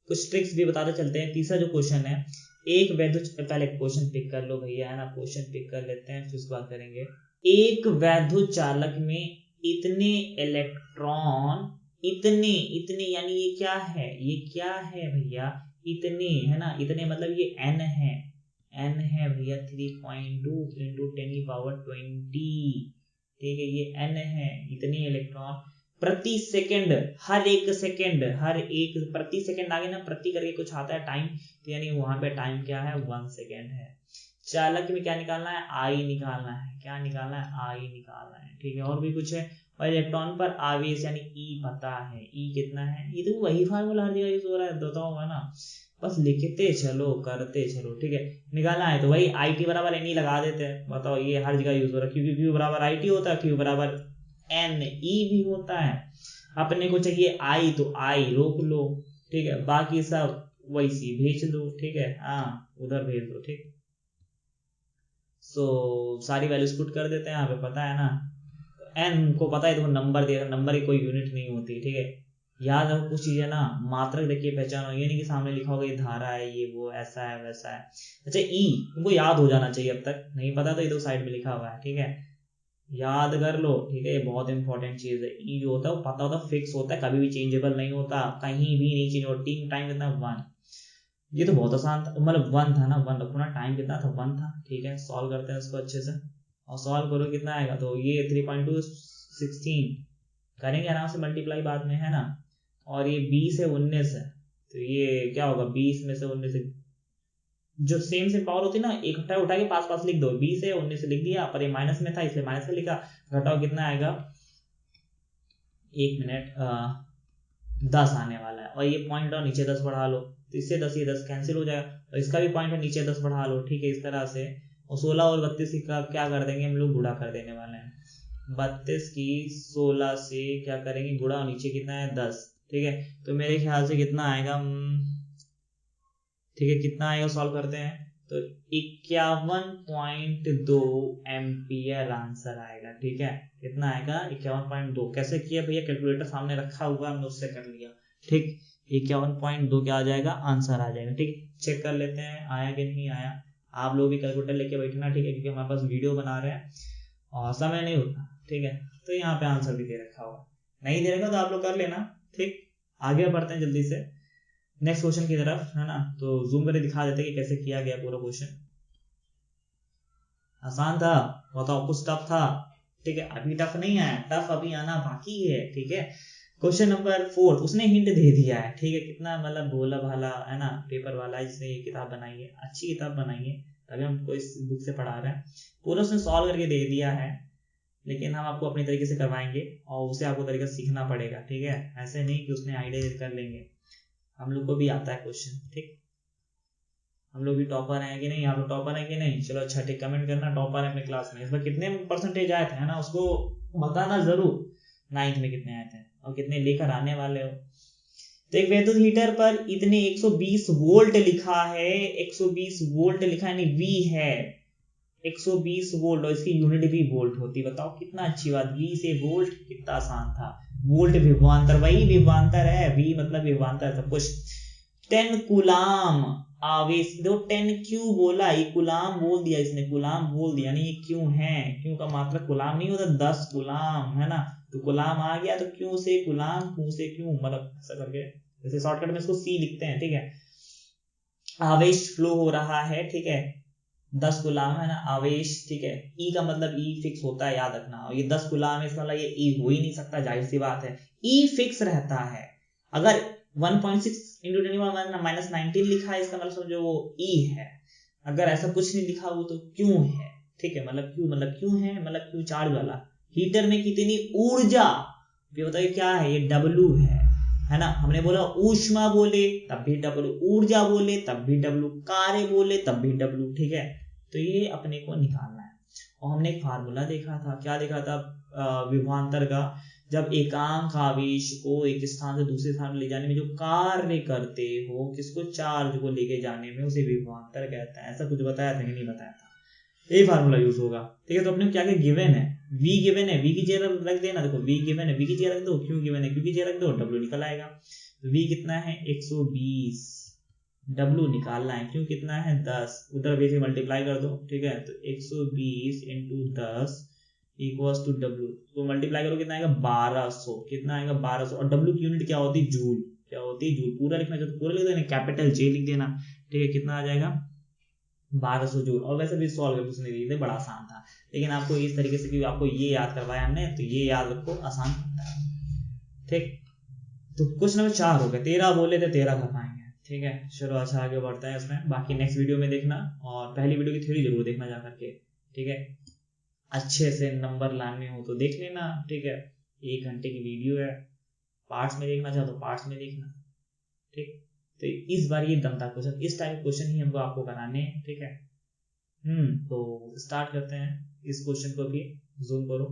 कुछ ट्रिक्स भी बताते चलते हैं। तीसरा जो क्वेश्चन है, एक वैद्युत, पहले क्वेश्चन पिक कर लो भैया, है ना, क्वेश्चन पिक कर लेते हैं फिर उसके बाद करेंगे। एक वैद्युत चालक में इतने इलेक्ट्रॉन, इतने इतने यानी ये क्या है, ये क्या है भैया, इतने, है ना, इतने मतलब ये n है, n है भैया 3.2 इंटू 10 की पावर 20, ठीक है। ये n है, इतने इलेक्ट्रॉन प्रति सेकंड, हर एक सेकंड, हर एक प्रति सेकंड आगे ना प्रति करके कुछ आता है टाइम, तो यानी वहां पे टाइम क्या है, 1 सेकंड है। चालक में क्या निकालना है, आई निकालना है, क्या निकालना है, आई निकालना है, ठीक है। और भी कुछ है, और इलेक्ट्रॉन पर आवेश यानी ई पता है, ई कितना है, ये तो वही फार्मूला हर जगह यूज हो रहा है, बताओ, है ना, बस लिखते चलो करते चलो, ठीक है। निकालना है तो वही आई टी बराबर एन ई लगा देते हैं, बताओ, ये हर जगह यूज हो रहा है, क्योंकि क्यू बराबर आई टी होता है, क्यू बराबर एन ई भी होता है। अपने को चाहिए आई तो आई रोक लो, ठीक है, बाकी सब वैसी भेज दो, ठीक है, हाँ उधर भेज दो, ठीक। सो सारी वैल्यूज पुट कर देते हैं यहाँ पे, पता है ना, एन को पता है तो नंबर दिया, नंबर की कोई यूनिट नहीं होती, ठीक है। याद रखो कुछ चीजें ना, मात्रक देखिए पहचानो, ये नहीं कि सामने लिखा होगा ये धारा है, ये वो ऐसा है वैसा है। अच्छा ई तुमको याद हो जाना चाहिए, अब तक नहीं पता तो ये तो साइड में लिखा हुआ है, ठीक है, याद कर लो, ठीक है। ये बहुत इंपॉर्टेंट चीज है, ई जो होता है वो पता होता है, फिक्स होता है, कभी भी चेंजेबल नहीं होता, कहीं भी नहीं चेंज होता। टीम टाइम कितना, 1। ये तो बहुत आसान था, मतलब 1 था ना, 1 रखो ना, टाइम कितना था, 1 था, ठीक है। सॉल्व करते हैं इसको अच्छे से, और सॉल्व करो कितना आएगा, तो ये 3.2 16 करेंगे आराम से, मल्टीप्लाई बाद में, है ना। और ये 20 है 19 है, तो ये क्या होगा, 20 में से 19 जो सेम से पावर होती है ना, इकट्ठा उठा के पास पास लिख दो, 20 है 19 लिख दिया, पर ये माइनस में था इसलिए माइनस में लिखा। घटाओ कितना आएगा, एक मिनट, 10 आने वाला है। और ये पॉइंट और नीचे 10 बढ़ा लो, तो इससे 10 ये 10 कैंसिल हो जाएगा, और इसका भी पॉइंट है नीचे 10 बढ़ा लो, ठीक है, इस तरह से। और 16 और 32 का क्या कर देंगे हम लोग, गुणा कर देने वाले हैं। 32 की 16 से क्या करेंगे गुणा, और नीचे कितना है 10, ठीक है। तो मेरे ख्याल से कितना आएगा, ठीक है, कितना आएगा, सॉल्व करते हैं, तो 51.2 एम्पियर आंसर आएगा, ठीक है। कितना आएगा, 51.2। कैसे किया भैया, कैलकुलेटर सामने रखा हुआ हमने उससे कर लिया, ठीक। 51.2 क्या आ जाएगा, आंसर आ जाएगा, ठीक। चेक कर लेते हैं आया कि नहीं आया। आप लोग भी कैलकुलेटर लेके बैठना, ठीक है, क्योंकि हमारे पास वीडियो बना रहे हैं और समय नहीं होता, ठीक है। तो यहाँ पे आंसर भी दे रखा हुआ, नहीं दे रखा तो आप लोग कर लेना, ठीक। आगे बढ़ते हैं जल्दी से। नेक्स्ट क्वेश्चन की तरफ, है ना, तो जूम करके दिखा देते कि कैसे किया गया पूरा क्वेश्चन। आसान था, बताओ कुछ टफ था? ठीक है, अभी टफ नहीं आया, टफ अभी आना बाकी है। ठीक है, क्वेश्चन नंबर 4, उसने हिंट दे दिया है। ठीक है, कितना मतलब भोला भाला है ना पेपर वाला, जिसने ये किताब बनाई है, अच्छी किताब बनाई है, तभी हमको इस बुक से पढ़ा रहे हैं। पूरा उसने सॉल्व करके दे दिया है, लेकिन हम आपको अपने तरीके से करवाएंगे और उसे आपको तरीका सीखना पड़ेगा। ठीक है, ऐसे नहीं कि उसने आइडिया कर लेंगे, हम लोग को भी आता है क्वेश्चन। ठीक, हम लोग भी टॉपर हैं कि नहीं, आप लोग टॉपर हैं कि नहीं? चलो अच्छा, ठीक, कमेंट करना टॉपर है अपने क्लास में, इस बार कितने परसेंटेज आए थे, है ना, उसको बताना जरूर। 9th में कितने आए थे और कितने लेकर आने वाले हो। तो एक विद्युत हीटर पर इतने 120 वोल्ट लिखा है, 120 वोल्ट लिखा है, नहीं वी है 120 वोल्ट, और इसकी यूनिट भी वोल्ट होती। बताओ कितना अच्छी बात, वी से वोल्ट, कितना आसान था। वोल्ट विभवांतर, वही विभवांतर है, वी मतलब विभवांतर सब कुछ। 10 कूलाम आवेश, देखो 10 क्यों बोला, ये कुलाम बोल दिया इसने, कुलाम बोल दिया, नहीं ये क्यों है, क्यों का मतलब कुलाम नहीं होता, 10 कुलाम, है ना, तो कुलाम आ गया तो क्यों से कुलाम, क्यों से क्यों, मतलब ऐसा करके, जैसे शॉर्टकट में इसको सी लिखते हैं। ठीक है, आवेश फ्लो हो रहा है, ठीक है, 10 गुलाम है ना आवेश। ठीक है, ई का मतलब ई फिक्स होता है, याद रखना, और ये 10 गुलाम है, इसका मतलब ये ई हो ही नहीं सकता, जाहिर सी बात है, ई फिक्स रहता है। अगर 1.6 इंटू 10 - 19 लिखा है, इसका मतलब समझो वो ई है। अगर ऐसा कुछ नहीं लिखा हो तो क्यों है। ठीक है, मतलब क्यों है, मतलब क्यों चार्ज वाला। हीटर में कितनी ऊर्जा, ये बताइए क्या है, ये डब्लू है ना। हमने बोला ऊष्मा बोले तब भी डब्लू, ऊर्जा बोले तब भी डब्लू, कार्य बोले तब भी डब्लू। ठीक है, तो ये अपने को निकालना है। और हमने एक फार्मूला देखा था, क्या देखा था, विभवांतर का, जब एकांक आवेश को एक स्थान से दूसरे स्थान में ले जाने में जो कार्य करते हो, किसको, चार्ज को लेके जाने में, उसे विभवांतर कहते हैं। ऐसा कुछ बताया था कि नहीं बताया था, यही फार्मूला यूज होगा। ठीक है, तो अपने क्या क्या गिवन है, v गिवन है, v की जगह रख देना, देखो v गिवन है, v की जगह रख दो, q गिवन है, q की जगह रख दो, w निकल आएगा। तो v कितना है 120, w निकालना है, q कितना है 10, उधर भी से मल्टीप्लाई कर दो। ठीक है, तो 120 इंटू 10 इक्वल्स टू w, तो मल्टीप्लाई करो कितना आएगा 1200, कितना आएगा 1200, और w की यूनिट क्या होती है, जूल, क्या होती है जूल। पूरा लिखना चाहते पूरा लिख देना, कैपिटल J लिख देना। ठीक है, कितना आ जाएगा 1200 जूल। और वैसे भी सॉल्व करके उसने दिए थे, बड़ा आसान था, लेकिन आपको इस तरीके से कि आपको ये याद करवाया हमने, तो ये याद रखो, आसान होता है। ठीक, तो क्वेश्चन नंबर 4 हो गया, 13 बोले थे 13 कर पाएंगे। ठीक है, चलो अच्छा आगे बढ़ता है इसमें, बाकी नेक्स्ट वीडियो में देखना, और पहली वीडियो की थ्योरी जरूर देखना जा करके। ठीक है, अच्छे से नंबर लाने हो तो देख लेना। ठीक है, 1 घंटे की वीडियो है, पार्ट्स में देखना चाहो तो पार्ट्स में देखना। ठीक, तो इस बार ये दम था क्वेश्चन, इस टाइप क्वेश्चन ही हमको आपको कराने हैं। ठीक है, तो स्टार्ट करते हैं इस क्वेश्चन को भी, जूम करो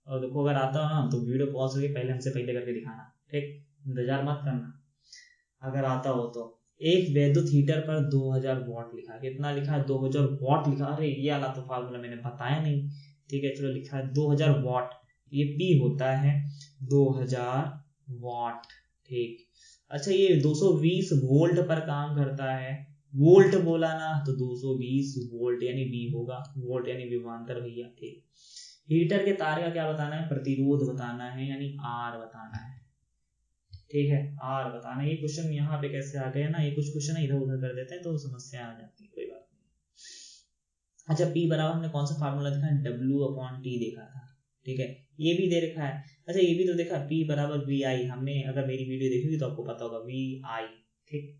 और देखो, अगर आता हो ना तो वीडियो पॉज करके पहले हमसे पहले करके दिखाना। ठीक, इंतजार मत करना, अगर आता हो तो। एक विद्युत हीटर पर 2000 वॉट लिखा है, कितना लिखा है 2000 वॉट लिखा। अरे ये वाला तो फार्मूला मैंने बताया नहीं। ठीक है, चलो लिखा है 2000 वॉट, ये पी होता है 2000 वॉट। ठीक, अच्छा ये 220 वोल्ट पर काम करता है, वोल्ट बोला ना तो 220 वोल्ट यानी वी होगा, वोल्ट यानी विभवांतर भैया। ठीक, हीटर के तार का क्या बताना है, प्रतिरोध बताना है, यानी आर बताना है। ठीक है, आर बताना है। ये क्वेश्चन यहाँ पे कैसे आ गया ना, ये कुछ क्वेश्चन इधर उधर कर देते हैं तो समस्या आ जाती है, कोई बात नहीं। अच्छा, P बराबर हमने कौन सा फार्मूला देखा है, W/T देखा था। ठीक है, ये भी दे रखा है। अच्छा ये भी तो देखा, P बराबर VI, हमने अगर मेरी वीडियो देखी होगी तो आपको पता होगा VI। ठीक,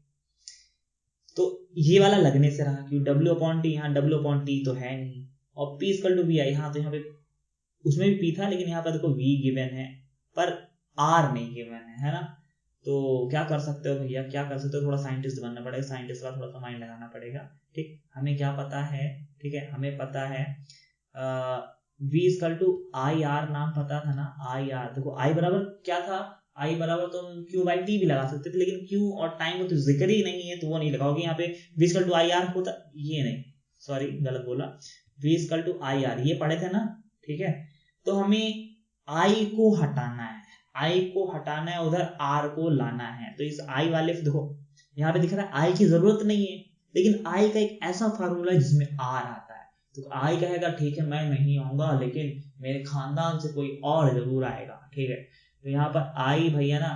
तो ये वाला लगने से रहा, क्यों W/T, यहाँ W/T तो है नहीं, और P = VI, हाँ तो यहाँ पे उसमें भी P था, लेकिन यहाँ पर देखो V गिवन है पर R नहीं गिवन है ना। तो क्या कर सकते हो भैया, क्या कर सकते हो, थोड़ा साइंटिस्ट बनना पड़ेगा, साइंटिस्ट का थोड़ा सा माइंड लगाना पड़ेगा। ठीक, हमें क्या पता है, ठीक है, हमें पता है V = IR, नाम पता था ना, IR। देखो I बराबर क्या था, I बराबर तुम Q/T भी लगा सकते थे, लेकिन Q और टाइम तो जिक्र ही नहीं है, तो वो नहीं लगाओगे। यहाँ पे V = IR होता, ये नहीं, सॉरी गलत बोला, V = IR ये पढ़े थे ना। ठीक है, तो हमें I को हटाना है, I को हटाना है, उधर R को लाना है। तो इस I वाले देखो यहाँ पे दिख रहा है I की जरूरत नहीं है, लेकिन I का एक ऐसा फार्मूला है जिसमें R आता है। तो I कहेगा ठीक है मैं नहीं आऊंगा, लेकिन मेरे खानदान से कोई और जरूर आएगा। ठीक है, तो यहाँ पर I भैया ना,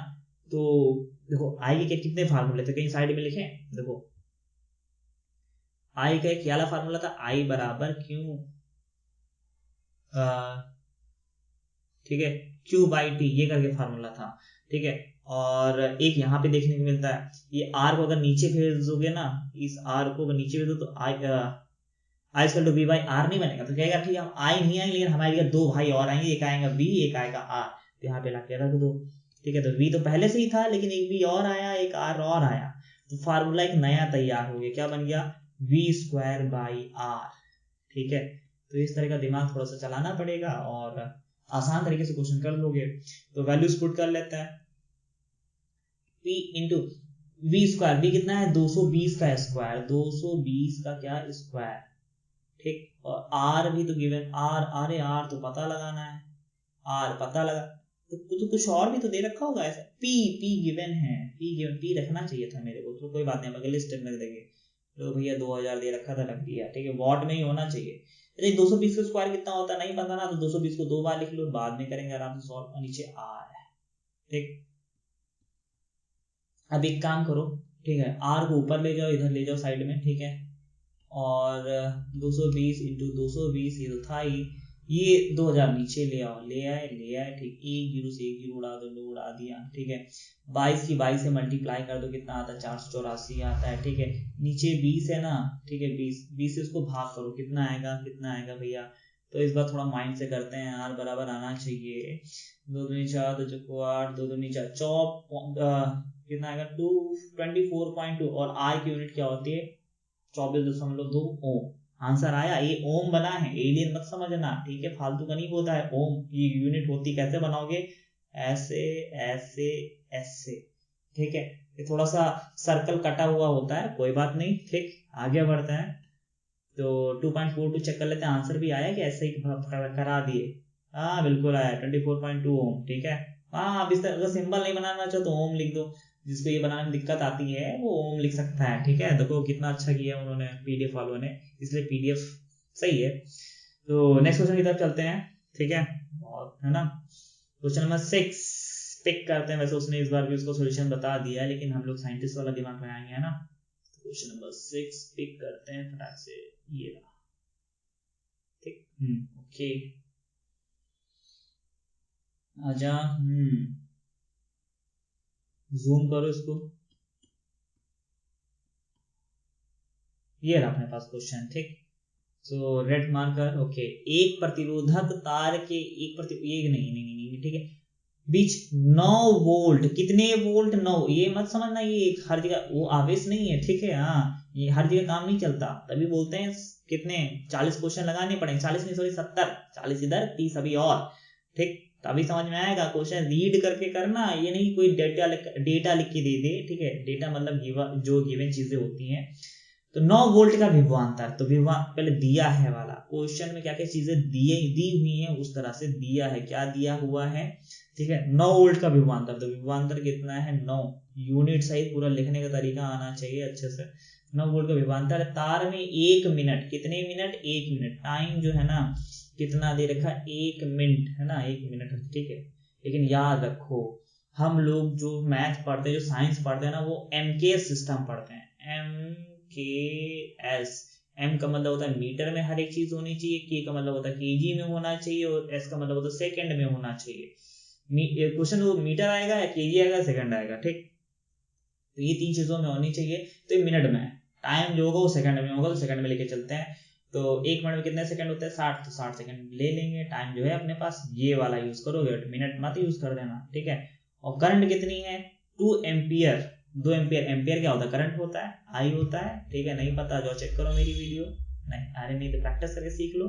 तो देखो आई के कितने फार्मूले थे, कहीं साइड में लिखे, देखो आई का क्या वाला फार्मूला था, आई बराबर क्यू, ठीक है, क्यू बाई टी, ये करके फार्मूला था, ठीक है। और एक यहाँ पे देखने को मिलता है, ये आर को अगर नीचे भेज दोगे ना, इस आर को अगर नीचे भेज दो तो I square two B by R नहीं बनेगा, तो कहेगा ठीक है हम आई नहीं आएंगे, लेकिन हमारे दो भाई और आएंगे, एक आएगा बी एक आएगा आर, तो यहाँ पे लाके रख दो, ठीक है। तो वी तो पहले से ही था, लेकिन एक बी और आया, एक आर और आया, तो फार्मूला एक नया तैयार हो गया, क्या बन गया, वी स्क्वायर बाई आर, ठीक है। तो इस तरह का दिमाग थोड़ा सा चलाना पड़ेगा और आसान तरीके से क्वेश्चन कर लोगे। तो वैल्यूज पुट कर लेता है, p into V square, V कितना है 220 का स्क्वायर, 220 का क्या स्क्वायर, ठीक। और आर भी तो गिवन, आर, अरे आर तो पता लगाना है, आर पता लगा, तो कुछ और भी तो दे रखा होगा ऐसा, पी गिवन है, पी गिवन, पी रखना चाहिए था मेरे को, तो कोई बात नहीं, अगले स्टेप में देंगे। तो भैया 2000 दे रखा था, रख दिया, ठीक है, वॉट में ही होना चाहिए। अरे 220 का स्क्वायर कितना होता है नहीं पता ना, तो 220 को 2 बार लिख लो, बाद में करेंगे आराम से सॉल्व, नीचे आर है, ठीक। अब एक काम करो, ठीक है, आर को ऊपर ले जाओ, इधर ले जाओ साइड में, ठीक है, और 220 इंटू 220 ये तो था ही, ये 2000 नीचे ले आओ, ले आए, ठीक, एक जीरो से एक जीरो उड़ा दो, लो उड़ा दिया, ठीक है। 22 की 22 से मल्टीप्लाई कर दो, कितना आता है 484 आता है, ठीक है। नीचे 20 है ना, ठीक है, 20 से उसको भाग करो, कितना आएगा भैया, तो इस बार थोड़ा माइंड से करते हैं, आर बराबर आना चाहिए, 2 दूनी 4, 2 चौको 8, 2 दूनी 4, कितना आएगा 224.2, और आर की यूनिट क्या होती है 24.2 ओम। आंसर आया, ये ओम बना है, एलियन मत समझना, ठीक है, फालतू का नहीं होता है ओम, ये यूनिट होती, कैसे बनाओगे, ऐसे ऐसे ऐसे, ठीक है। ये थोड़ा सा सर्कल कटा हुआ होता है, कोई बात नहीं, ठीक, आगे बढ़ते हैं। तो 2.42 चेक कर लेते हैं, आंसर भी आया कि ऐसे ही करा दिए, हाँ बिल्कुल आया 24.2 ओम, ठीक है। हाँ अब इस तरह अगर सिंबल नहीं बनाना चाहो तो ओम लिख दो, जिसको ये बनाने में दिक्कत आती है वो ओम लिख सकता है, ठीक है। देखो कितना अच्छा किया उन्होंने पीडीएफ वालों ने, इसलिए पीडीएफ सही है। तो नेक्स्ट क्वेश्चन की तरफ चलते हैं, ठीक है, और है ना, क्वेश्चन नंबर 6 पिक करते हैं, वैसे उसने इस बार भी उसको सोल्यूशन बता दिया है, लेकिन हम लोग साइंटिस्ट वाला दिमाग लगाएंगे, है ना। क्वेश्चन नंबर 6 पिक करते हैं फटाक से, ये रहा, ठीक, ओके, आजा, जूम करो इसको, ये रहा अपने पास क्वेश्चन, ठीक। सो रेड मार्कर, ओके, एक प्रतिरोधक तार के एक नहीं, ठीक है, बीच 9 वोल्ट, कितने वोल्ट 9, ये मत समझना ये हर जगह वो आवेश नहीं है, ठीक है, हाँ ये हर जगह काम नहीं चलता, तभी बोलते हैं कितने 40 क्वेश्चन लगाने पड़ेंगे, 40 नहीं सॉरी 70, 40 इधर 30 अभी और, ठीक, तभी समझ में आएगा। क्वेश्चन रीड करके करना, ये नहीं कोई डेटा लिख के दे, ठीक है, डेटा मतलब जो गिवन चीजें होती हैं। तो 9 वोल्ट का विभवांतर, तो पहले दिया है वाला क्वेश्चन में क्या क्या चीजें दी हुई हैं, उस तरह से दिया है, क्या दिया हुआ है, ठीक है, 9 वोल्ट का विभवांतर, तो विभवांतर कितना है 9, यूनिट सहित पूरा लिखने का तरीका आना चाहिए अच्छे से। 9 वोल्ट का विभवांतर, तार में 1 मिनट, कितने मिनट 1 मिनट, टाइम जो है ना कितना दे रखा 1 मिनट, है ना 1 मिनट, ठीक है। लेकिन याद रखो हम लोग जो मैथ पढ़ते हैं, जो साइंस पढ़ते हैं ना, वो एमकेएस सिस्टम पढ़ते हैं, एमकेएस, एम का मतलब होता है मीटर में हर एक चीज होनी चाहिए, के का मतलब होता है केजी में होना चाहिए, और एस का मतलब होता है सेकंड में होना चाहिए। क्वेश्चन वो मीटर आएगा या केजी आएगा सेकंड आएगा, ठीक, तो ये 3 चीजों में होनी चाहिए। तो ये मिनट में है, टाइम जो होगा वो सेकंड में होगा, तो सेकंड में लेके चलते हैं। तो 1 मिनट में कितने सेकंड होते हैं 60, तो 60 सेकंड ले लेंगे, टाइम जो है अपने पास ये वाला यूज करोगे, मिनट मत यूज कर देना, ठीक है। और करंट कितनी है 2 एम्पियर, 2 एम्पियर, एम्पियर क्या होता है करंट होता है, आई होता है, ठीक है, नहीं पता जो चेक करो मेरी वीडियो, नहीं अरे नहीं तो प्रैक्टिस करके सीख लो।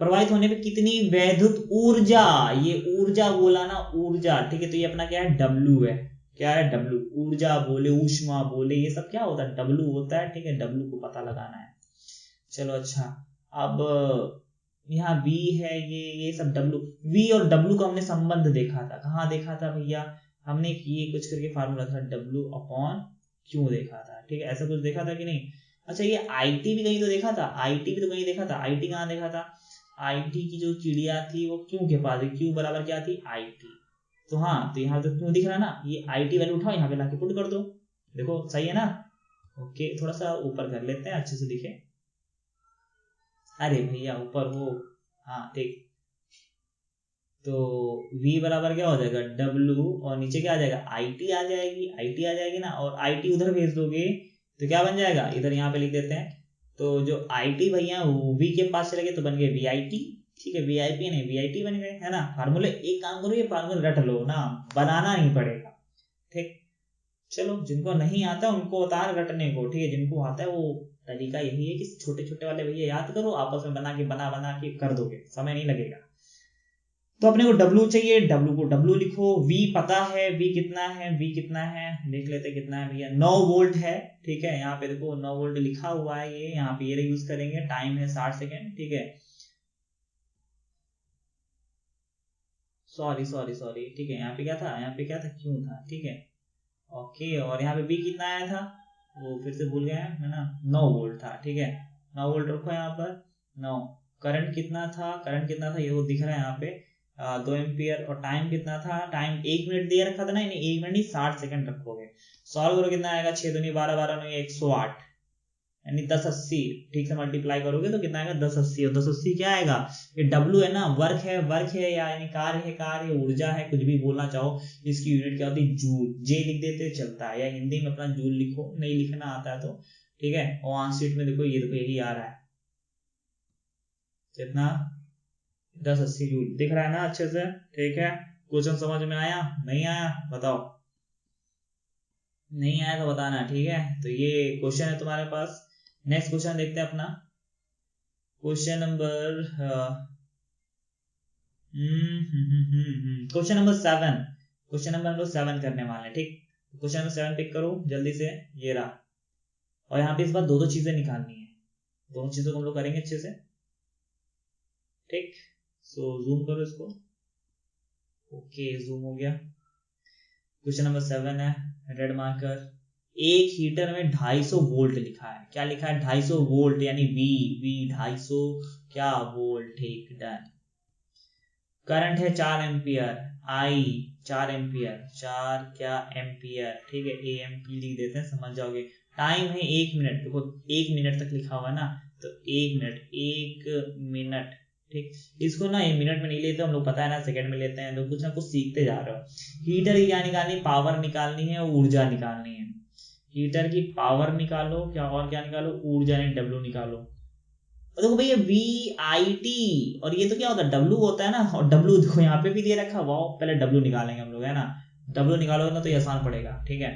प्रवाहित होने पे कितनी वैद्युत ऊर्जा, ये ऊर्जा बोला ना ऊर्जा, ठीक है, तो ये अपना क्या है डब्ल्यू है, क्या है डब्ल्यू, ऊर्जा बोले ऊष्मा बोले ये सब क्या होता है डब्ल्यू होता है, ठीक है, डब्ल्यू को पता लगाना है। चलो अच्छा, अब यहाँ V है, ये सब W, V और W का हमने संबंध देखा था, कहाँ देखा था भैया, हमने ये कुछ करके फार्मूला था W अपॉन Q देखा था, ठीक है, ऐसा कुछ देखा था कि नहीं। अच्छा ये IT भी कहीं तो देखा था, IT भी तो कहीं देखा था, IT कहाँ देखा था, IT की जो चिड़िया थी वो क्यों के पास, क्यू बराबर क्या थी IT, तो हाँ, तो यहाँ तो क्यों दिख रहा है ना, ये IT वैल्यू उठाओ यहाँ पे लाके पुट कर दो, देखो सही है ना। ओके, थोड़ा सा ऊपर कर लेते हैं अच्छे से दिखे, अरे भैया ऊपर हो, हाँ ठीक। तो V बराबर क्या हो जाएगा W, और नीचे क्या आ जाएगा IT आ जाएगी, IT आ जाएगी ना, और IT उधर भेज दोगे तो क्या बन जाएगा, इधर यहाँ पे लिख देते हैं। तो जो IT भैया वो V के पास चले गए तो बन गए VIT, ठीक है, VIP नहीं VIT बन गए, है ना। फार्मूले, एक काम करो ये फार्मूले रट लो ना, बनाना नहीं पड़ेगा, ठीक। चलो, जिनको नहीं आता उनको बता रटने को, ठीक है, जिनको आता है वो तरीका यही है कि छोटे छोटे वाले भैया याद करो, आपस में बना के कर दोगे, समय नहीं लगेगा। तो अपने को W चाहिए, W को W लिखो, V पता है V कितना है, V कितना है देख लेते कितना है भैया, 9 वोल्ट है, ठीक है। यहाँ पे देखो 9 वोल्ट लिखा हुआ है, ये यहाँ पे ये यूज करेंगे, टाइम है 60 सेकेंड, ठीक है। सॉरी, ठीक है, यहाँ पे क्या था, यहाँ पे क्या था, क्यों था, ठीक है। ओके, और यहाँ पे B कितना आया था, वो फिर से भूल गए हैं, है ना, 9 वोल्ट था, ठीक है। 9 वोल्ट रखो यहाँ पर 9। करंट कितना था, करंट कितना था ये वो दिख रहा है यहाँ पे 2 एम्पियर, और टाइम कितना था, टाइम 1 मिनट दे रखा था ना, इन्हें 1 मिनट नहीं 60 सेकंड रखोगे। सॉल्व करो कितना आएगा, 6 दूनी 12, 12 9 108, यानी 1080, ठीक से मल्टीप्लाई करोगे तो कितना आएगा 1080, और 1080 क्या आएगा, ये W है ना, वर्क है यानी कार्य है, कार्य ऊर्जा है, कुछ भी बोलना चाहो। इसकी यूनिट क्या होती है, जूल, जे लिख देते चलता है, या हिंदी में अपना जूल लिखो, नहीं लिखना आता है तो, ठीक है। और आंसर शीट में देखो, ये देखो यही आ रहा है, कितना 1080 जूल दिख रहा है ना अच्छे से, ठीक है। क्वेश्चन समझ में आया, नहीं आया बताओ, नहीं आया तो बताना, ठीक है। तो ये क्वेश्चन है तुम्हारे पास। नेक्स्ट क्वेश्चन देखते हैं अपना, question number question number 7, question number हम लोग 7 करने वाले हैं, ठीक। क्वेश्चन नंबर 7 पिक करो जल्दी से, ये रहा। और यहाँ पे इस बार दो दो चीजें निकालनी है, दोनों चीजों को हम लोग करेंगे अच्छे से, ठीक। सो जूम करो इसको, ओके जूम हो गया। क्वेश्चन नंबर 7 है, रेड मार्कर। एक हीटर में 250 वोल्ट लिखा है, क्या लिखा है 250 वोल्ट, यानी V 250 क्या वोल्ट, ठीक डन। करंट है 4 एम्पियर, I 4 एम्पियर, 4 क्या एम्पियर, ठीक है, AMP लिख देते हैं समझ जाओगे। टाइम है 1 मिनट, देखो 1 मिनट तक लिखा हुआ है ना, तो 1 मिनट, ठीक। इसको ना ये मिनट में नहीं लेते हम लोग, पता है ना, सेकंड में लेते हैं, तो कुछ ना कुछ सीखते जा रहे हो। हीटर की क्या निकालनी, पावर निकालनी है, ऊर्जा निकालनी है। हीटर की पावर निकालो, क्या और क्या निकालो, ऊर्जा ने W निकालो। और देखो भैया VIT, और ये तो क्या होता है W होता है ना, और W देखो यहाँ पे भी दे रखा है, वाओ, पहले W निकालेंगे हम लोग, है ना। W निकालोगे ना तो ये आसान पड़ेगा, ठीक है।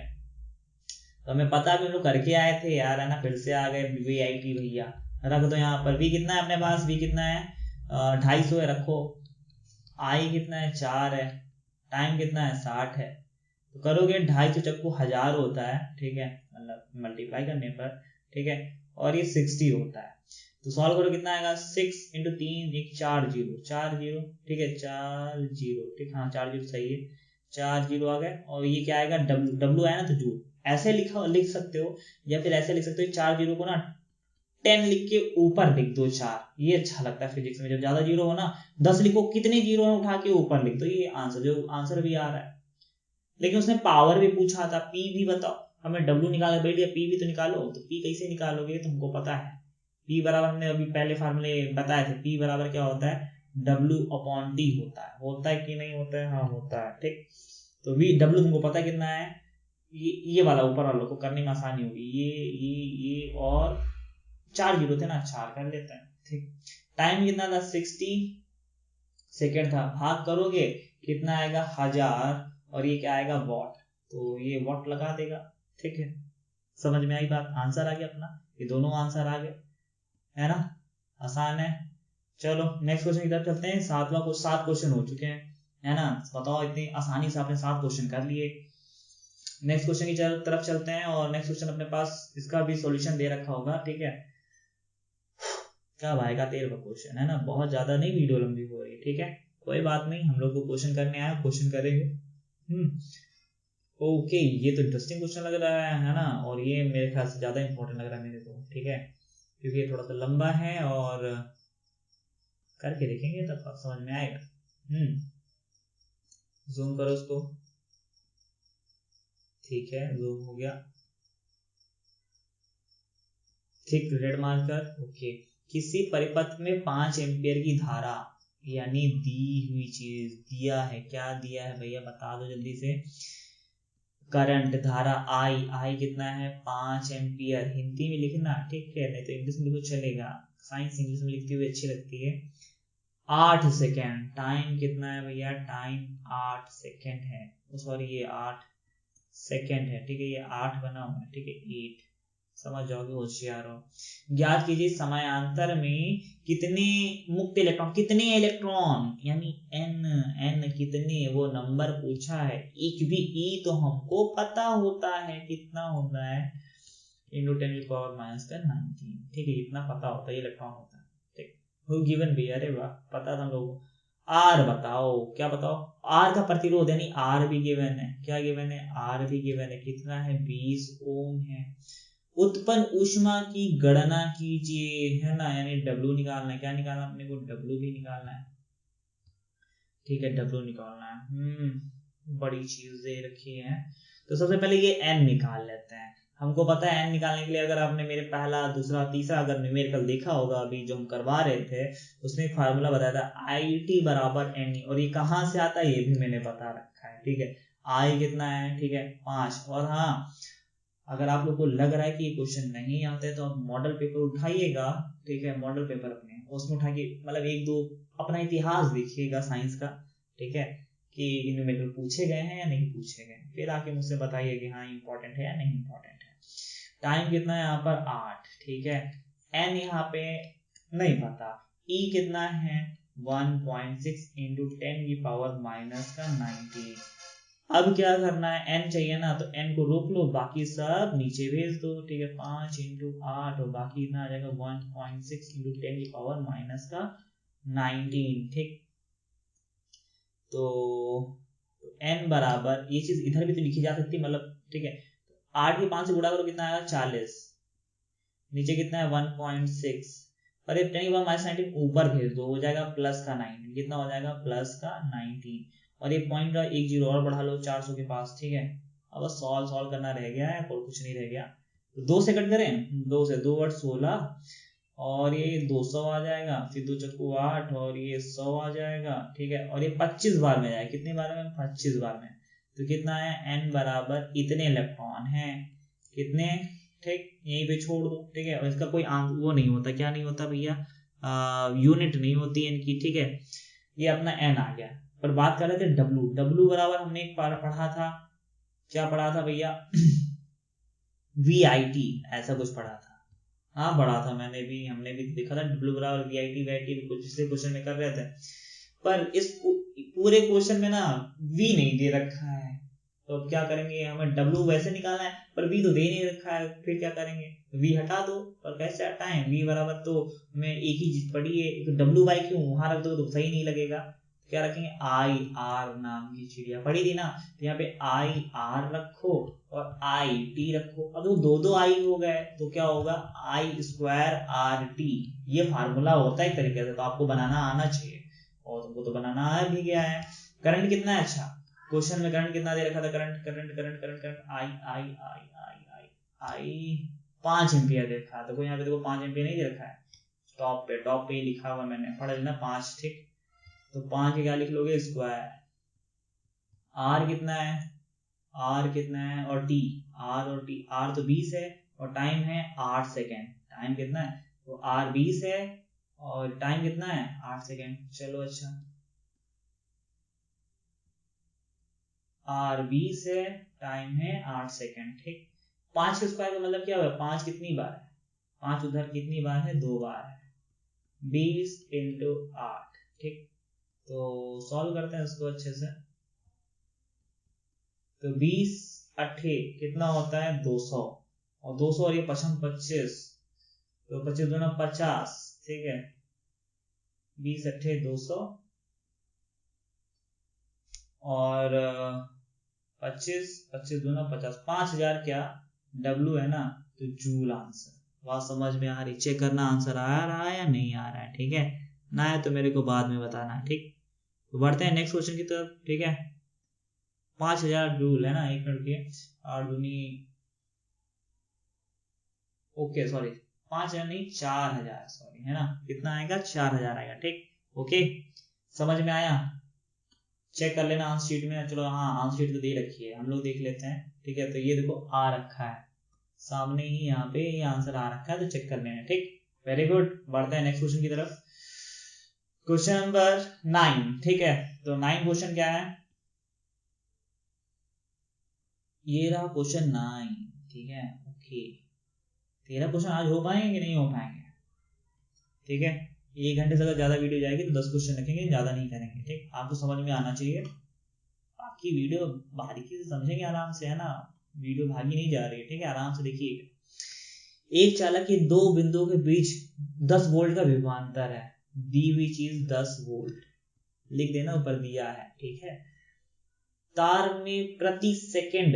तो हमें पता है हम लोग करके आए थे यार, है ना, फिर से आ गए VIT भैया। रख दो यहाँ पर, V कितना है अपने पास, V कितना है 250 है, रखो। I कितना है 4 है, टाइम कितना है 60 है। तो करोगे 250 चक्कू 1000 होता है, ठीक है, मतलब मल्टीप्लाई करने पर, ठीक है। और ये 60 होता है, तो सॉल्व करो कितना आएगा, 6 इंटू 3 एक 4 जीरो, 4 जीरो, ठीक है, 4 जीरो, ठीक, हाँ 4 जीरो सही है, 4 जीरो आ गए। और ये क्या आएगा W आया ना, तो जूल ऐसे लिख सकते हो, या फिर ऐसे लिख सकते हो, 4 जीरो को ना 10 लिख के ऊपर लिख दो 4, ये अच्छा लगता है फिजिक्स में, जब ज्यादा जीरो हो ना 10 लिखो, कितने जीरो है उठा के ऊपर लिख दो, ये आंसर, जो आंसर भी आ रहा है। लेकिन उसने पावर भी पूछा था, P भी बताओ, हमें W निकाल बैठ दिया, P भी तो निकालो, तो P कैसे निकालोगे, तुमको पता है। P बराबर हमने अभी पहले फार्मूले बताए थे, P बराबर क्या होता है, W/T होता है कि नहीं होता है, हाँ होता है, ठीक। तो W तुमको पता है कितना है, ये वाला ऊपर वालों को करने में आसानी होगी, ये और 4 जीरो थे ना, 4 कर लेते हैं, ठीक। टाइम कितना था 60 सेकेंड था, भाग करोगे कितना आएगा 1000, और ये क्या आएगा वॉट, तो ये वॉट लगा देगा, ठीक है। समझ में आई बात, आंसर आ गया अपना, ये दोनों आंसर आ गए, है ना, आसान है। चलो नेक्स्ट क्वेश्चन की तरफ चलते हैं, 7 क्वेश्चन हो चुके हैं, है ना। बताओ इतनी आसानी से आपने 7 क्वेश्चन कर लिए। नेक्स्ट क्वेश्चन की तरफ चलते हैं, और नेक्स्ट क्वेश्चन अपने पास इसका भी सॉल्यूशन दे रखा होगा, ठीक है। कब आएगा 13वां क्वेश्चन, है ना, बहुत ज्यादा नहीं वीडियो लंबी हो रही है, ठीक है, कोई बात नहीं, हम लोग को क्वेश्चन करने आया, क्वेश्चन करेंगे। ओके, ये तो इंटरेस्टिंग क्वेश्चन लग रहा है ना, और ये मेरे ख्याल से ज्यादा इंपॉर्टेंट लग रहा है मेरे को, ठीक है, क्योंकि ये थोड़ा सा लंबा है, और करके देखेंगे तब समझ में आएगा। जूम करो उसको, ठीक है जूम हो गया, ठीक रेड मार्कर, ओके। किसी परिपथ में 5 एम्पियर की धारा, यानी दी हुई चीज, दिया है, क्या दिया है भैया बता दो जल्दी से। करंट, धारा आई, आई कितना है 5 एम्पियर, हिंदी में लिखना ठीक है, नहीं तो इंग्लिश में लिखो चलेगा, साइंस इंग्लिश में लिखती हुई अच्छी लगती है। 8 सेकेंड, टाइम कितना है भैया, टाइम 8 सेकेंड है, सॉरी ये 8 सेकेंड है, ठीक है ये 8 बना हुआ है, ठीक है 8, समझ जाओगे होशियार हो। ज्ञात कीजिए समयांतर में कितने मुक्त इलेक्ट्रॉन, कितने इलेक्ट्रॉन यानी n, n कितने, वो नंबर पूछा है, एक भी ई तो हमको पता होता है कितना होता है, इंटू 10⁻⁻19, ठीक है इतना पता होता है इलेक्ट्रॉन होता है, ठीक वो गिवन भी, अरे वाह पता था हम लोगों को। आर बताओ, क्या बताओ, आर का प्रतिरोध यानी आर भी गिवन है, क्या गिवन है, आर भी गिवन है, कितना है 20 ओम है। उत्पन्न ऊष्मा की गणना कीजिए, है ना, यानी डब्ल्यू निकालना है, क्या निकालना अपने को, डब्ल्यू भी निकालना है, ठीक है डब्ल्यू निकालना है। बड़ी चीज दे रखी है, तो सबसे पहले ये एन निकाल लेते हैं। हमको पता है एन निकालने के लिए, अगर आपने मेरे पहला दूसरा तीसरा अगर न्यूमेरिकल देखा होगा अभी जो हम करवा रहे थे, उसमें एक फार्मूला बताया था आई टी बराबर एन, और ये कहाँ से आता है ये भी मैंने बता रखा है, ठीक है। आई कितना है, ठीक है 5, और हाँ अगर आप लोग को लग रहा है कि ये क्वेश्चन नहीं आते तो आप मॉडल पेपर उठाइएगा, ठीक है मॉडल पेपर अपने उसमें उठा के मतलब एक दो अपना इतिहास देखिएगा साइंस का, ठीक है कि न्यूमेरिकल पूछे गए हैं या नहीं पूछे गए, फिर आके मुझसे बताइए कि हाँ इंपॉर्टेंट है या नहीं इंपॉर्टेंट है। टाइम कितना है यहाँ पर 8, ठीक है। एन यहाँ पे नहीं पता, ई कितना है 1.6 इंटू 10⁻⁻⁹। अब क्या करना है, n चाहिए ना, तो n को रोक लो, बाकी सब नीचे भेज दो, ठीक है 5 इंटू 8 और बाकी इतना आ जाएगा 1.6 इंटू 10⁻⁻19, ठीक। तो n बराबर, ये चीज इधर भी तो लिखी जा सकती मतलब, ठीक है 8 के 5 से गुणा करो कितना आएगा 40, नीचे कितना है 1.6, और ये 10⁻⁻19 ऊपर भेज दो, हो जाएगा प्लस का 19, कितना हो जाएगा प्लस का 19, और ये पॉइंट का एक जीरो और बढ़ा लो 400 के पास, ठीक है। अब बस सॉल्व करना रह गया है और कुछ नहीं रह गया, तो 2 से कट करें, 2 से 2 8 16, और ये 200 आ जाएगा, फिर 2 चक्कू 8 और ये 100 आ जाएगा, ठीक है, और ये 25 बार में जाएगा, कितने बार में 25 बार में, तो कितना है n बराबर इतने इलेक्ट्रॉन है, कितने, ठीक यहीं पे छोड़ दो, ठीक है। और इसका कोई वो नहीं होता, क्या नहीं होता भैया, यूनिट नहीं होती है इनकी, ठीक है। ये अपना n आ गया, पर बात कर रहे थे W, W बराबर हमने एक बार पढ़ा था, क्या पढ़ा था भैया VIT, ऐसा कुछ पढ़ा था, हाँ पढ़ा था मैंने भी, हमने भी देखा था W बराबर VIT कुछ पिछले क्वेश्चन में कर रहे थे, पर इस पूरे क्वेश्चन में ना V नहीं दे रखा है, तो अब क्या करेंगे, हमें W वैसे निकालना है पर V तो दे नहीं रखा है, फिर क्या करेंगे, V हटा दो, और कैसे हटाएं, V बराबर तो हमें एक ही चीज पढ़ी है, तो W बाई क्यों वहां रख दो तो सही नहीं लगेगा, क्या रखेंगे आई आर नाम की चिड़िया पढ़ी थी ना, तो यहाँ पे आई आर रखो और आई टी रखो, अब वो दो आई हो गए तो क्या होगा आई स्क्वायर आर टी, ये फार्मूला होता है एक तरीके से, तो आपको बनाना आना चाहिए और तुमको तो बनाना आ भी गया है। करंट कितना है, अच्छा क्वेश्चन में करंट कितना दे रखा था, current current current current current I I I I I I 5 ampere दे रखा है, तो यहाँ पे देखो 5 एम्पियर नहीं दे रखा है, टॉप पे लिखा हुआ मैंने पढ़ लेना 5, ठीक, तो 5 के क्या लिख लोगे स्क्वायर, आर कितना है, आर कितना है और टी, आर और टी, आर तो 20 है और टाइम है 8 सेकेंड, टाइम कितना है, तो आर 20 है और टाइम कितना है 8 सेकेंड, चलो अच्छा आर 20 है, टाइम है 8 सेकेंड, ठीक। 5 के स्क्वायर का मतलब क्या हुआ, 5 कितनी बार है, 5 उधर कितनी बार है, 2 बार है, 20 इंटू 8, ठीक। तो सॉल्व करते हैं इसको अच्छे से, तो 20 अट्ठे कितना होता है 200, और 200 और ये 25, तो 25 दूना 50, ठीक है 20 अट्ठे 200 और 25 दूना 50, 5000 क्या W है ना, तो जूल आंसर, बात समझ में आ रही, चेक करना आंसर आ रहा है या नहीं आ रहा है, ठीक है ना है तो मेरे को बाद में बताना, ठीक। तो बढ़ते हैं नेक्स्ट क्वेश्चन की तरफ, ठीक है। 5000 जूल है ना, 1 मिनट के 8 दूनी, ओके सॉरी 5000 नहीं 4000, सॉरी है ना, कितना आएगा 4000 आएगा। ठीक, ओके समझ में आया? चेक कर लेना आंसर शीट में। चलो हाँ आंसर शीट तो दे रखी है, हम लोग देख लेते हैं। ठीक है, तो ये देखो आ रखा है सामने ही, यहाँ पे ये आंसर आ रखा है, तो चेक कर लेना। ठीक, वेरी गुड, बढ़ते हैं नेक्स्ट क्वेश्चन की तरफ। Question number 9। ठीक है, तो 9 क्वेश्चन क्या है, ये रहा क्वेश्चन 9। ठीक है, ओके 13 क्वेश्चन आज हो पाएंगे कि नहीं हो पाएंगे? ठीक है, 1 घंटे से अगर ज्यादा वीडियो जाएगी तो 10 क्वेश्चन रखेंगे, ज्यादा नहीं करेंगे। ठीक, आपको समझ में आना चाहिए, बाकी वीडियो बारीकी से समझेंगे आराम से, है ना, वीडियो भागी नहीं जा रही है। ठीक है, आराम से देखिए। एक चालक के दो बिंदुओं के बीच 10 वोल्ट का विभवांतर है, दी हुई चीज 10 वोल्ट लिख देना, ऊपर दिया है। ठीक है, तार में प्रति सेकंड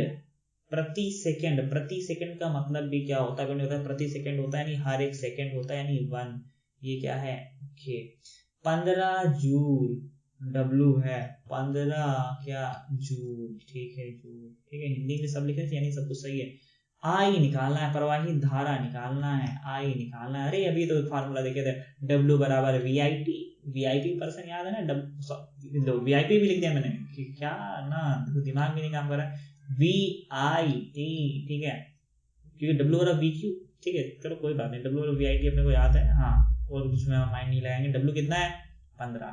का मतलब भी क्या होता है? प्रति सेकंड होता है, यानी हर एक सेकंड होता है, यानी 1। ये क्या है? ओके 15 जूल डब्लू है, 15 क्या जूल। ठीक है जूल, ठीक है, हिंदी में सब लिखे थे यानी सब कुछ सही है। आई निकालना है, प्रवाही धारा निकालना है, आई निकालना है। अरे अभी तो फार्मूला देखे थे, W बराबर वीआईपी पर्सन याद है ना, वीआईपी भी लिख दिया मैंने कि क्या ना, दिमाग भी नहीं काम कर रहा है। VIT, ठीक है, क्योंकि W बराबर VQ। ठीक है, चलो कोई बात नहीं, W बराबर VIT अपने को याद है। हाँ, और कुछ में माइंड नहीं लगाएंगे। W कितना है 15,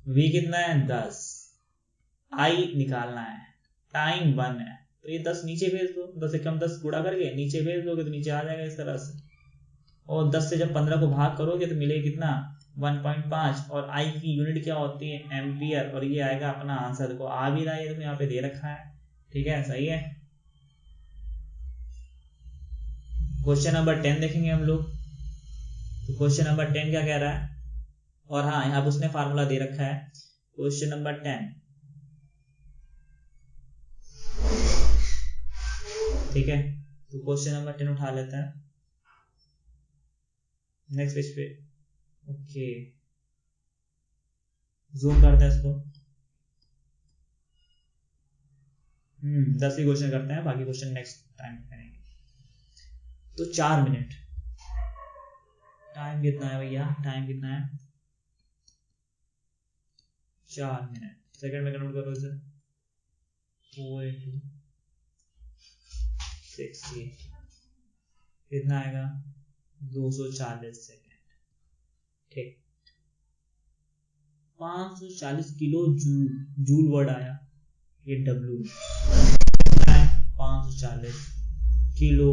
V कितना है 10, I निकालना है, टाइम 1 है, तो ये 10 नीचे भेज दो, 10 से कम 10 गुणा करके नीचे भेज दोगे तो नीचे आ जाएगा इस तरह से। और 10 से जब 15 को भाग करोगे तो मिलेगा कितना 1.5, और आई की यूनिट क्या होती है एम्पियर, और ये आएगा अपना आंसर। देखो आ भी रहा है, तो यहाँ पे दे रखा है। ठीक है, सही है। क्वेश्चन नंबर 10 देखेंगे हम लोग। तो क्वेश्चन नंबर 10 क्या कह रहा है, और हाँ यहाँ पे उसने फार्मूला दे रखा है। क्वेश्चन नंबर 10, ठीक है, तो क्वेश्चन नंबर 10 उठा लेते हैं नेक्स्ट पेज पे। ओके जूम करते हैं इसको। 10 ही क्वेश्चन करते हैं, बाकी क्वेश्चन नेक्स्ट टाइम करेंगे। तो 4 मिनट, टाइम कितना है भैया, टाइम कितना है 4 मिनट। सेकंड में कन्वर्ट करो इसे, 4 into 60 कितना आएगा 240 सेकंड। ठीक, 540 किलो जूल, जूल वर्ड आया, ये डब्ल्यू है 540 किलो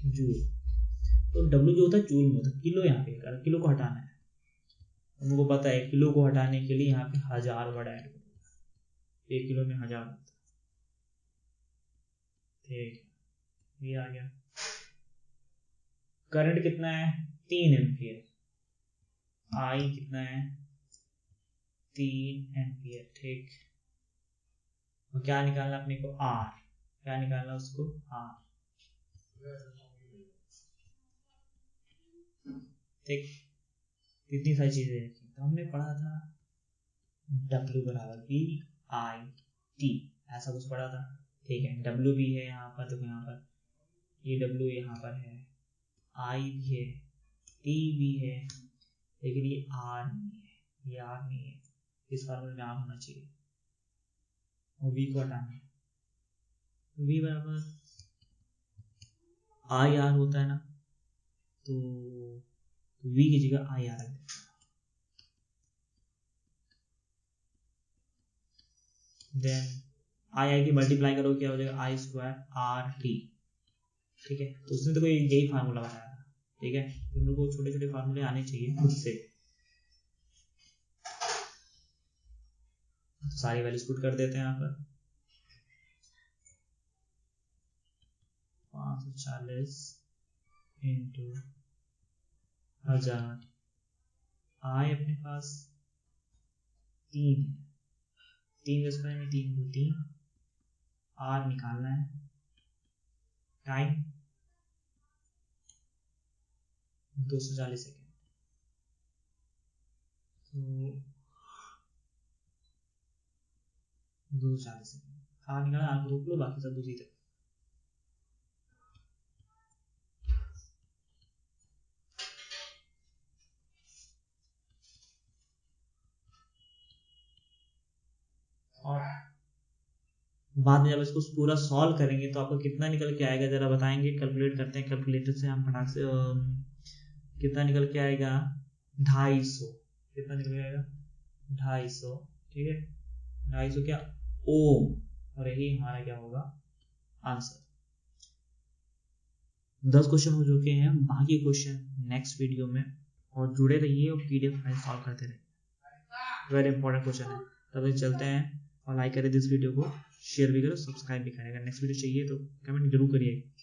जूल। तो डब्ल्यू जो होता है जूल में होता है, किलो यहाँ पे किलो को हटाना है, हमको पता है किलो को हटाने के लिए यहाँ पे 1000 वर्ड ऐड करो, 1 किलो में 1000 होता है। ठीक, ये आ गया। करंट कितना है 3 एम्पियर, आई कितना है 3 एम्पियर। ठीक, और क्या निकालना अपने को आर, क्या निकालना उसको आर। ठीक, कितनी सारी चीजें रखी, तो हमने पढ़ा था W बराबर VIT, ऐसा कुछ पढ़ा था। ठीक है, W भी है यहाँ पर, देखो यहाँ पर ये W यहाँ पर है, I भी है, T भी है, लेकिन ये R नहीं है, ये R नहीं है, इस फॉर्मूले में R होना चाहिए, और V को हटाना है। V बराबर IR होता है ना, तो V की जगह IR रख देते हैं। देन आई की मल्टीप्लाई करो क्या हो जाएगा I स्क्वायर RT। ठीक है, तो उसने तो कोई यही फार्मूला बताया था। ठीक है, तुम लोग को छोटे छोटे फार्मूले आने चाहिए खुद से। तो सारी वैल्यूज पुट कर देते हैं यहाँ पर, 540 इंटू 1000, आए अपने पास 3 है, 3 का स्क्वायर में 3 को 3, आर निकालना है, टाइम 240 सेकेंड। तो 240 सेकंड खाना निकाला, आग रोक लो, बाकी सब दूसरी तरफ। और बाद में जब इसको पूरा सॉल्व करेंगे तो आपको कितना निकल के आएगा जरा बताएंगे। कैलकुलेट करते हैं कैलकुलेटर से हम फटाक से। कितना निकल के आएगा? 250। कितना निकल के आएगा? 250। ठीक है, 250 क्या ओम। और यही हमारा क्या होगा आंसर। 10 क्वेश्चन हो चुके हैं, बाकी क्वेश्चन नेक्स्ट वीडियो में। और जुड़े रहिए और पीडीएफ फाइल सॉल्व करते रहिए, वेरी इंपॉर्टेंट क्वेश्चन है। तब चलते हैं, और लाइक करें दिस वीडियो को, शेयर भी करो, सब्सक्राइब भी करें। अगर नेक्स्ट वीडियो चाहिए तो कमेंट जरूर करिए।